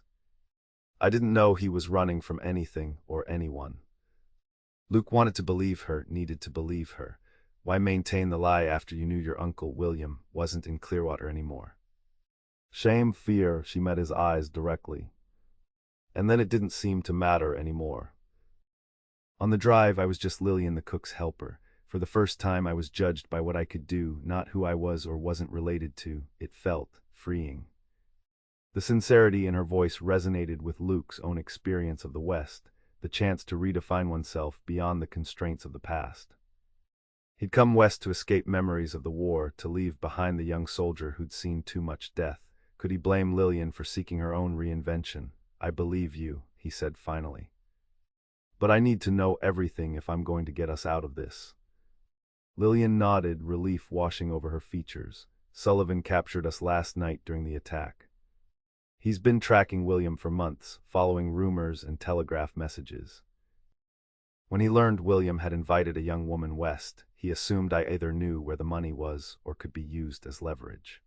"I didn't know he was running from anything or anyone." Luke wanted to believe her, needed to believe her. Why maintain the lie after you knew your uncle, William, wasn't in Clearwater anymore? "Shame, fear," she met his eyes directly. "And then it didn't seem to matter anymore." On the drive, I was just Lillian, the cook's helper. For the first time, I was judged by what I could do, not who I was or wasn't related to. It felt freeing. The sincerity in her voice resonated with Luke's own experience of the West, the chance to redefine oneself beyond the constraints of the past. He'd come west to escape memories of the war, to leave behind the young soldier who'd seen too much death. Could he blame Lillian for seeking her own reinvention? "I believe you," he said finally. "But I need to know everything if I'm going to get us out of this." Lillian nodded, relief washing over her features. "Sullivan captured us last night during the attack. He's been tracking William for months, following rumors and telegraph messages. When he learned William had invited a young woman west, he assumed I either knew where the money was or could be used as leverage.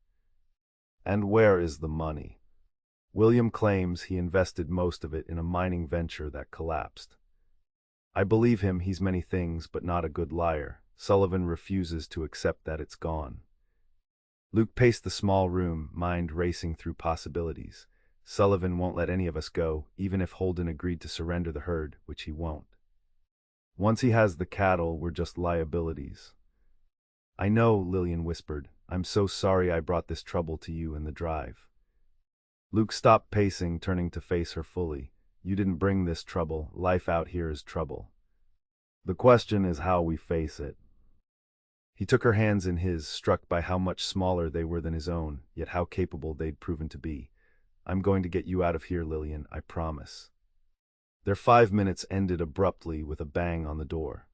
And where is the money? William claims he invested most of it in a mining venture that collapsed. I believe him, he's many things but not a good liar. Sullivan refuses to accept that it's gone. Luke paced the small room, mind racing through possibilities. Sullivan won't let any of us go, even if Holden agreed to surrender the herd, which he won't. Once he has the cattle, we're just liabilities. I know, Lillian whispered. I'm so sorry I brought this trouble to you in the drive. Luke stopped pacing, turning to face her fully. You didn't bring this trouble. Life out here is trouble. The question is how we face it. He took her hands in his, struck by how much smaller they were than his own, yet how capable they'd proven to be. I'm going to get you out of here, Lillian, I promise. Their 5 minutes ended abruptly with a bang on the door.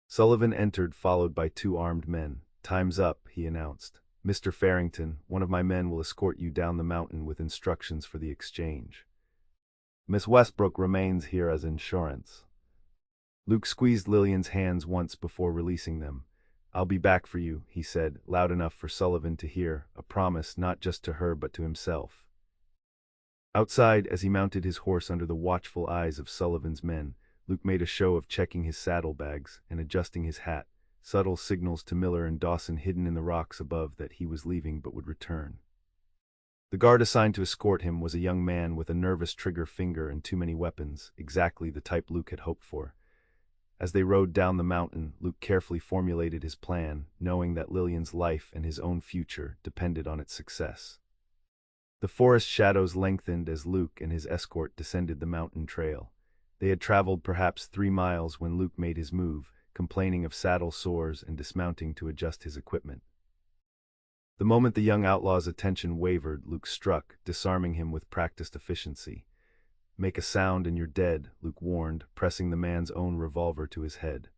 Sullivan entered, followed by 2 armed men. Time's up, he announced. Mr. Farrington, one of my men will escort you down the mountain with instructions for the exchange. Miss Westbrook remains here as insurance. Luke squeezed Lillian's hands once before releasing them. I'll be back for you, he said, loud enough for Sullivan to hear, a promise not just to her but to himself. Outside, as he mounted his horse under the watchful eyes of Sullivan's men, Luke made a show of checking his saddlebags and adjusting his hat, subtle signals to Miller and Dawson hidden in the rocks above that he was leaving but would return. The guard assigned to escort him was a young man with a nervous trigger finger and too many weapons, exactly the type Luke had hoped for. As they rode down the mountain, Luke carefully formulated his plan, knowing that Lillian's life and his own future depended on its success. The forest shadows lengthened as Luke and his escort descended the mountain trail. They had traveled perhaps 3 miles when Luke made his move, complaining of saddle sores and dismounting to adjust his equipment. The moment the young outlaw's attention wavered, Luke struck, disarming him with practiced efficiency. Make a sound and you're dead, Luke warned, pressing the man's own revolver to his head.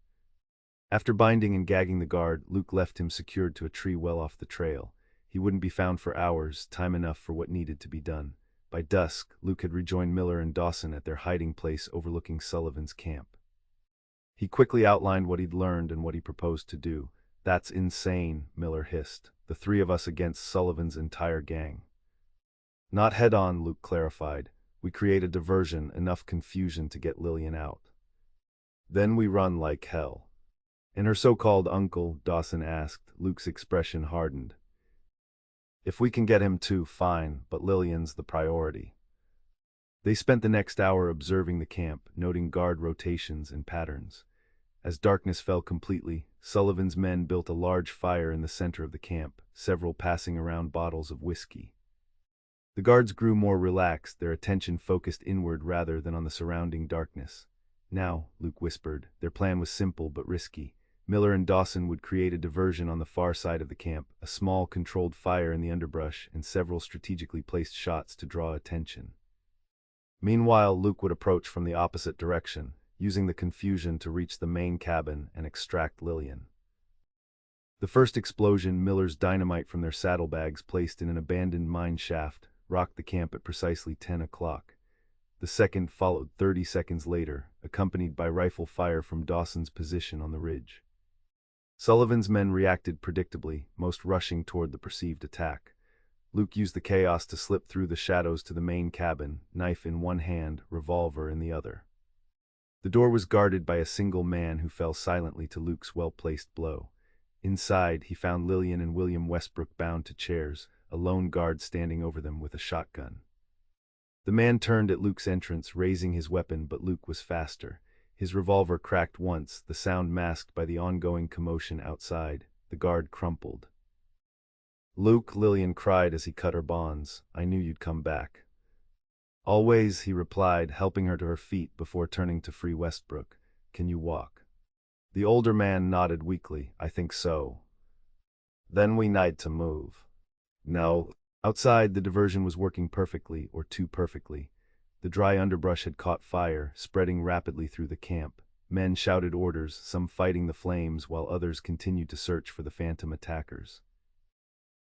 After binding and gagging the guard, Luke left him secured to a tree well off the trail. He wouldn't be found for hours, time enough for what needed to be done. By dusk, Luke had rejoined Miller and Dawson at their hiding place overlooking Sullivan's camp. He quickly outlined what he'd learned and what he proposed to do. That's insane, Miller hissed. The 3 of us against Sullivan's entire gang. Not head-on, Luke clarified. We create a diversion, enough confusion to get Lillian out. Then we run like hell. And her so-called uncle, Dawson asked. Luke's expression hardened. If we can get him too, fine, but Lillian's the priority. They spent the next hour observing the camp, noting guard rotations and patterns. As darkness fell completely, Sullivan's men built a large fire in the center of the camp, several passing around bottles of whiskey. The guards grew more relaxed, their attention focused inward rather than on the surrounding darkness. Now, Luke whispered, their plan was simple but risky. Miller and Dawson would create a diversion on the far side of the camp, a small controlled fire in the underbrush, and several strategically placed shots to draw attention. Meanwhile, Luke would approach from the opposite direction, using the confusion to reach the main cabin and extract Lillian. The first explosion, Miller's dynamite from their saddlebags placed in an abandoned mine shaft, rocked the camp at precisely 10 o'clock. The second followed 30 seconds later, accompanied by rifle fire from Dawson's position on the ridge. Sullivan's men reacted predictably, most rushing toward the perceived attack. Luke used the chaos to slip through the shadows to the main cabin, knife in one hand, revolver in the other. The door was guarded by a single man who fell silently to Luke's well-placed blow. Inside, he found Lillian and William Westbrook bound to chairs, a lone guard standing over them with a shotgun. The man turned at Luke's entrance, raising his weapon, but Luke was faster. His revolver cracked once, the sound masked by the ongoing commotion outside. The guard crumpled. Luke, Lillian cried as he cut her bonds. I knew you'd come back. Always, he replied, helping her to her feet before turning to free Westbrook. Can you walk? The older man nodded weakly. I think so. Then we need to move. No. Outside, the diversion was working perfectly, or too perfectly. The dry underbrush had caught fire, spreading rapidly through the camp. Men shouted orders, some fighting the flames, while others continued to search for the phantom attackers.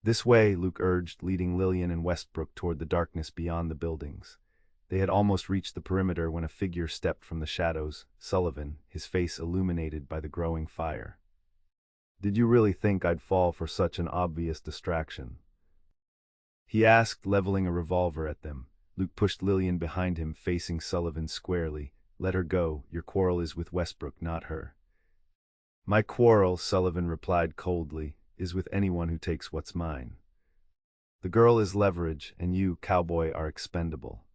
This way, Luke urged, leading Lillian and Westbrook toward the darkness beyond the buildings. They had almost reached the perimeter when a figure stepped from the shadows, Sullivan, his face illuminated by the growing fire. "Did you really think I'd fall for such an obvious distraction?" he asked, leveling a revolver at them. Luke pushed Lillian behind him, facing Sullivan squarely. "Let her go. Your quarrel is with Westbrook, not her." "My quarrel," Sullivan replied coldly, "is with anyone who takes what's mine. The girl is leverage, and you, Cowboy, are expendable."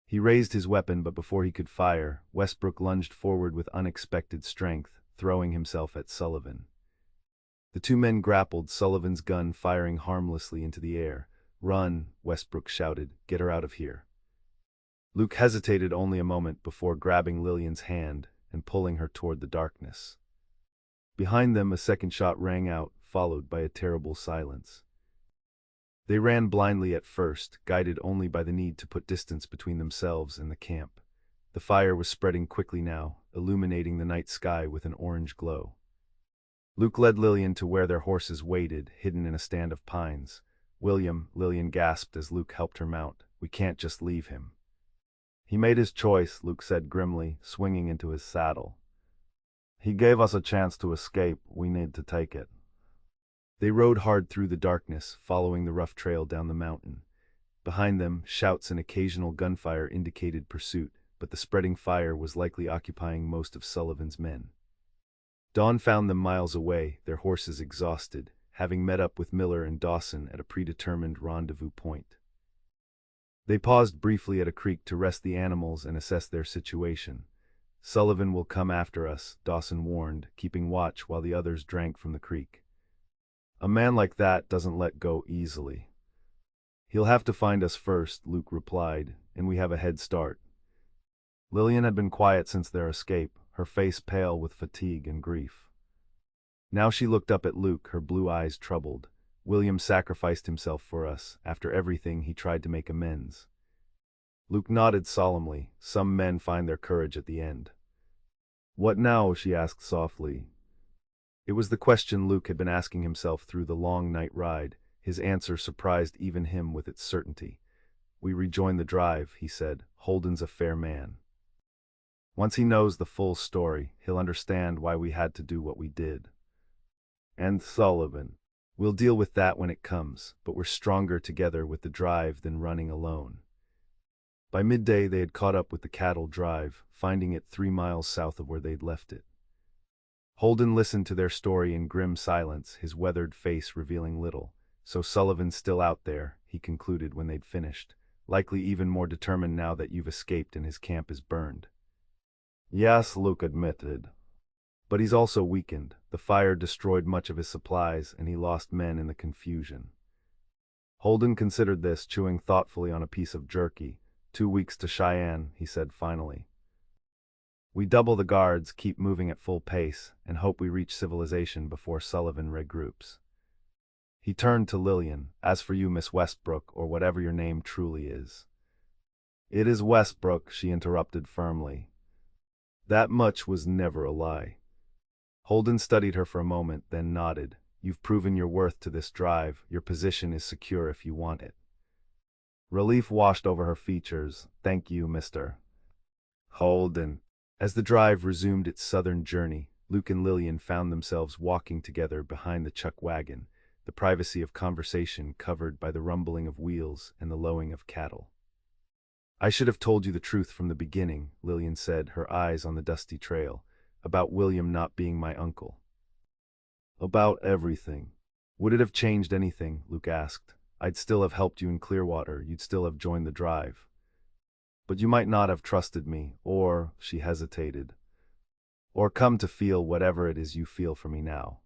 He raised his weapon, but before he could fire, Westbrook lunged forward with unexpected strength, throwing himself at Sullivan. The two men grappled, Sullivan's gun firing harmlessly into the air. "Run," Westbrook shouted. "Get her out of here." Luke hesitated only a moment before grabbing Lillian's hand and pulling her toward the darkness. Behind them, a second shot rang out, followed by a terrible silence. They ran blindly at first, guided only by the need to put distance between themselves and the camp. The fire was spreading quickly now, illuminating the night sky with an orange glow. Luke led Lillian to where their horses waited, hidden in a stand of pines. "William," Lillian gasped as Luke helped her mount, "we can't just leave him." "He made his choice," Luke said grimly, swinging into his saddle. "He gave us a chance to escape. We need to take it." They rode hard through the darkness, following the rough trail down the mountain. Behind them, shouts and occasional gunfire indicated pursuit, but the spreading fire was likely occupying most of Sullivan's men. Dawn found them miles away, their horses exhausted, having met up with Miller and Dawson at a predetermined rendezvous point. They paused briefly at a creek to rest the animals and assess their situation. "Sullivan will come after us," Dawson warned, keeping watch while the others drank from the creek. "A man like that doesn't let go easily." "He'll have to find us first," Luke replied, "and we have a head start." Lillian had been quiet since their escape, her face pale with fatigue and grief. Now she looked up at Luke, her blue eyes troubled. "William sacrificed himself for us. After everything, he tried to make amends." Luke nodded solemnly. "Some men find their courage at the end." "What now?" she asked softly. It was the question Luke had been asking himself through the long night ride. His answer surprised even him with its certainty. "We rejoin the drive," he said. "Holden's a fair man. Once he knows the full story, he'll understand why we had to do what we did. And Sullivan. We'll deal with that when it comes, but we're stronger together with the drive than running alone." By midday they had caught up with the cattle drive, finding it 3 miles south of where they'd left it. Holden listened to their story in grim silence, his weathered face revealing little. "So Sullivan's still out there," he concluded when they'd finished, "likely even more determined now that you've escaped and his camp is burned." "Yes," Luke admitted. "But he's also weakened. The fire destroyed much of his supplies, and he lost men in the confusion." Holden considered this, chewing thoughtfully on a piece of jerky. 2 weeks to Cheyenne," he said finally. "We double the guards, keep moving at full pace, and hope we reach civilization before Sullivan regroups." He turned to Lillian. "As for you, Miss Westbrook, or whatever your name truly is." "It is Westbrook," she interrupted firmly. That much was never a lie. Holden studied her for a moment, then nodded. "You've proven your worth to this drive. Your position is secure if you want it." Relief washed over her features. "Thank you, Mr. Holden." As the drive resumed its southern journey, Luke and Lillian found themselves walking together behind the chuck wagon, the privacy of conversation covered by the rumbling of wheels and the lowing of cattle. "I should have told you the truth from the beginning," Lillian said, her eyes on the dusty trail, "about William not being my uncle." "About everything." "Would it have changed anything?" Luke asked. "I'd still have helped you in Clearwater, you'd still have joined the drive. But you might not have trusted me, or," she hesitated, "or come to feel whatever it is you feel for me now."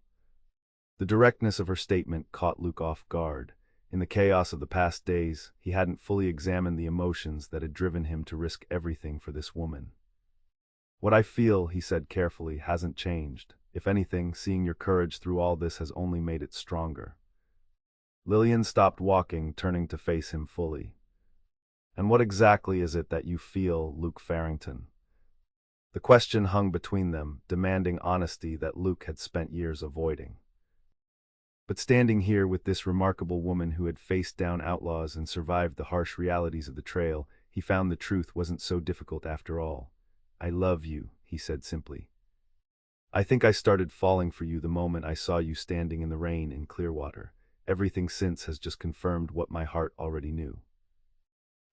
The directness of her statement caught Luke off guard. In the chaos of the past days, he hadn't fully examined the emotions that had driven him to risk everything for this woman. "What I feel," he said carefully, "hasn't changed. If anything, seeing your courage through all this has only made it stronger." Lillian stopped walking, turning to face him fully. "And what exactly is it that you feel, Luke Farrington?" The question hung between them, demanding honesty that Luke had spent years avoiding. But standing here with this remarkable woman who had faced down outlaws and survived the harsh realities of the trail, he found the truth wasn't so difficult after all. "I love you," he said simply. "I think I started falling for you the moment I saw you standing in the rain in Clearwater. Everything since has just confirmed what my heart already knew."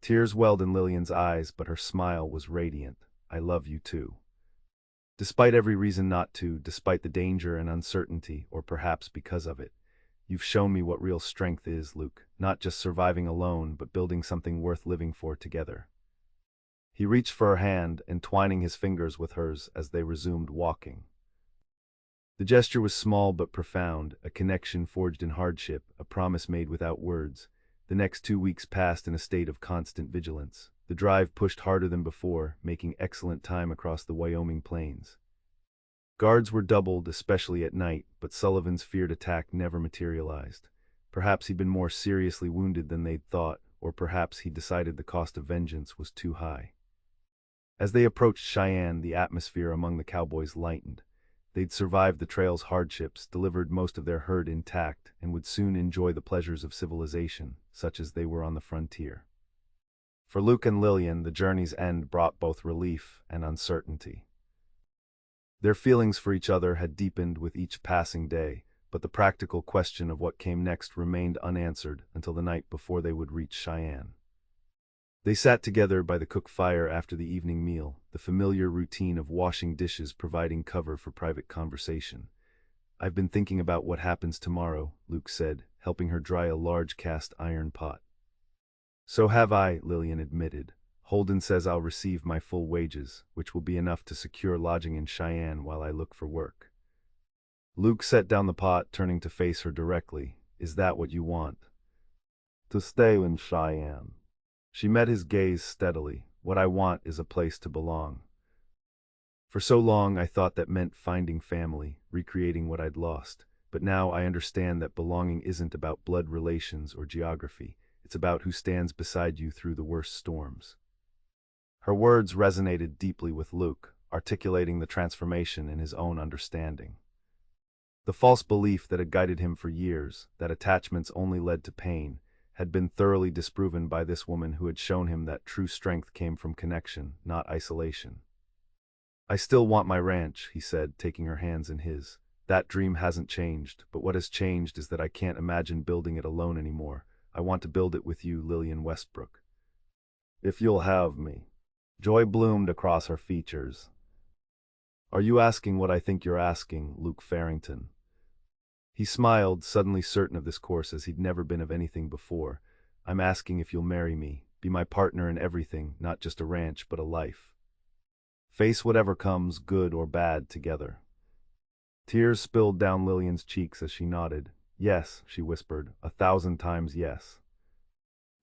Tears welled in Lillian's eyes, but her smile was radiant. "I love you too. Despite every reason not to, despite the danger and uncertainty, or perhaps because of it. You've shown me what real strength is, Luke, not just surviving alone, but building something worth living for together." He reached for her hand, entwining his fingers with hers as they resumed walking. The gesture was small but profound, a connection forged in hardship, a promise made without words. The next 2 weeks passed in a state of constant vigilance. The drive pushed harder than before, making excellent time across the Wyoming plains. Guards were doubled, especially at night, but Sullivan's feared attack never materialized. Perhaps he'd been more seriously wounded than they'd thought, or perhaps he'd decided the cost of vengeance was too high. As they approached Cheyenne, the atmosphere among the cowboys lightened. They'd survived the trail's hardships, delivered most of their herd intact, and would soon enjoy the pleasures of civilization, such as they were on the frontier. For Luke and Lillian, the journey's end brought both relief and uncertainty. Their feelings for each other had deepened with each passing day, but the practical question of what came next remained unanswered until the night before they would reach Cheyenne. They sat together by the cook fire after the evening meal, the familiar routine of washing dishes providing cover for private conversation. "I've been thinking about what happens tomorrow," Luke said, helping her dry a large cast iron pot. "So have I," Lillian admitted. "Holden says I'll receive my full wages, which will be enough to secure lodging in Cheyenne while I look for work." Luke set down the pot, turning to face her directly. "Is that what you want?" "To stay in Cheyenne." She met his gaze steadily. "What I want is a place to belong. For so long I thought that meant finding family, recreating what I'd lost. But now I understand that belonging isn't about blood relations or geography. It's about who stands beside you through the worst storms." Her words resonated deeply with Luke, articulating the transformation in his own understanding. The false belief that had guided him for years, that attachments only led to pain, had been thoroughly disproven by this woman who had shown him that true strength came from connection, not isolation. "I still want my ranch," he said, taking her hands in his. "That dream hasn't changed, but what has changed is that I can't imagine building it alone anymore. I want to build it with you, Lillian Westbrook. If you'll have me." Joy bloomed across her features. "Are you asking what I think you're asking, Luke Farrington?" He smiled, suddenly certain of this course as he'd never been of anything before. "I'm asking if you'll marry me, be my partner in everything, not just a ranch, but a life. Face whatever comes, good or bad, together." Tears spilled down Lillian's cheeks as she nodded. "Yes," she whispered, "1,000 times yes."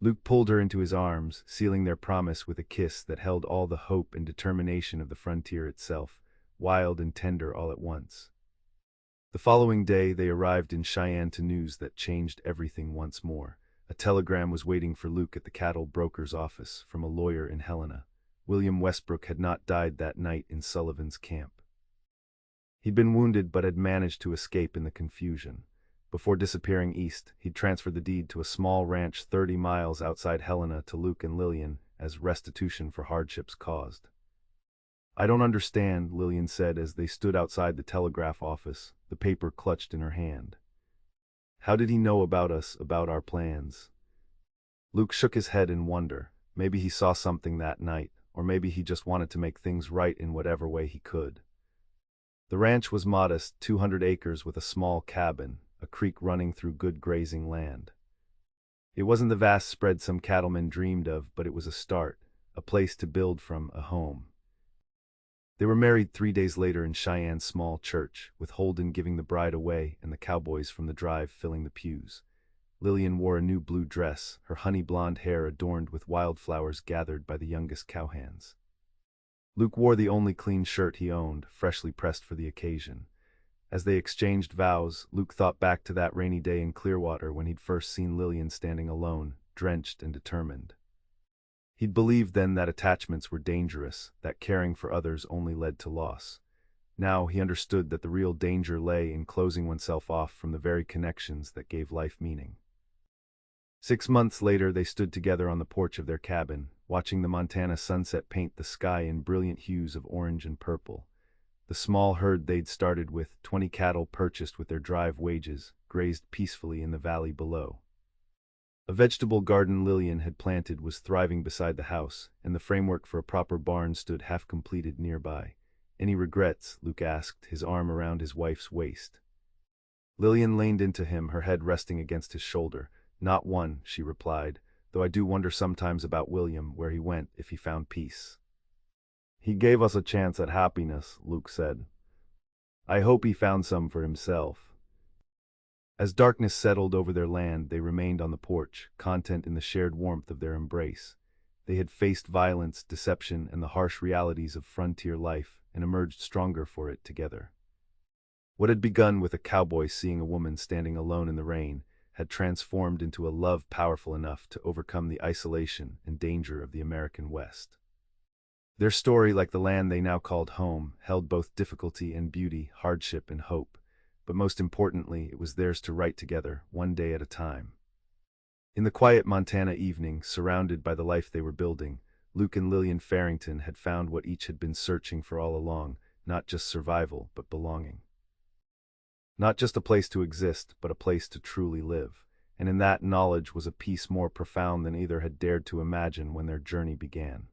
Luke pulled her into his arms, sealing their promise with a kiss that held all the hope and determination of the frontier itself, wild and tender all at once. The following day they arrived in Cheyenne to news that changed everything once more. A telegram was waiting for Luke at the cattle broker's office from a lawyer in Helena. William Westbrook had not died that night in Sullivan's camp. He'd been wounded but had managed to escape in the confusion. Before disappearing east, he'd transferred the deed to a small ranch 30 miles outside Helena to Luke and Lillian as restitution for hardships caused. "I don't understand," Lillian said as they stood outside the telegraph office, the paper clutched in her hand. "How did he know about us, about our plans?" Luke shook his head in wonder. Maybe he saw something that night, or maybe he just wanted to make things right in whatever way he could. The ranch was modest, 200 acres with a small cabin, a creek running through good grazing land. It wasn't the vast spread some cattlemen dreamed of, but it was a start, a place to build from, a home. They were married 3 days later in Cheyenne's small church, with Holden giving the bride away and the cowboys from the drive filling the pews. Lillian wore a new blue dress, her honey blonde hair adorned with wildflowers gathered by the youngest cowhands. Luke wore the only clean shirt he owned, freshly pressed for the occasion. As they exchanged vows, Luke thought back to that rainy day in Clearwater when he'd first seen Lillian standing alone, drenched and determined. He'd believed then that attachments were dangerous, that caring for others only led to loss. Now he understood that the real danger lay in closing oneself off from the very connections that gave life meaning. 6 months later, they stood together on the porch of their cabin, watching the Montana sunset paint the sky in brilliant hues of orange and purple. The small herd they'd started with, 20 cattle purchased with their drive wages, grazed peacefully in the valley below. A vegetable garden Lillian had planted was thriving beside the house, and the framework for a proper barn stood half-completed nearby. "Any regrets?" Luke asked, his arm around his wife's waist. Lillian leaned into him, her head resting against his shoulder. "Not one," she replied, "though I do wonder sometimes about William, where he went, if he found peace." "He gave us a chance at happiness," Luke said. "I hope he found some for himself." As darkness settled over their land, they remained on the porch, content in the shared warmth of their embrace. They had faced violence, deception, and the harsh realities of frontier life, and emerged stronger for it together. What had begun with a cowboy seeing a woman standing alone in the rain had transformed into a love powerful enough to overcome the isolation and danger of the American West. Their story, like the land they now called home, held both difficulty and beauty, hardship and hope, but most importantly, it was theirs to write together, one day at a time. In the quiet Montana evening, surrounded by the life they were building, Luke and Lillian Farrington had found what each had been searching for all along, not just survival, but belonging. Not just a place to exist, but a place to truly live, and in that knowledge was a peace more profound than either had dared to imagine when their journey began.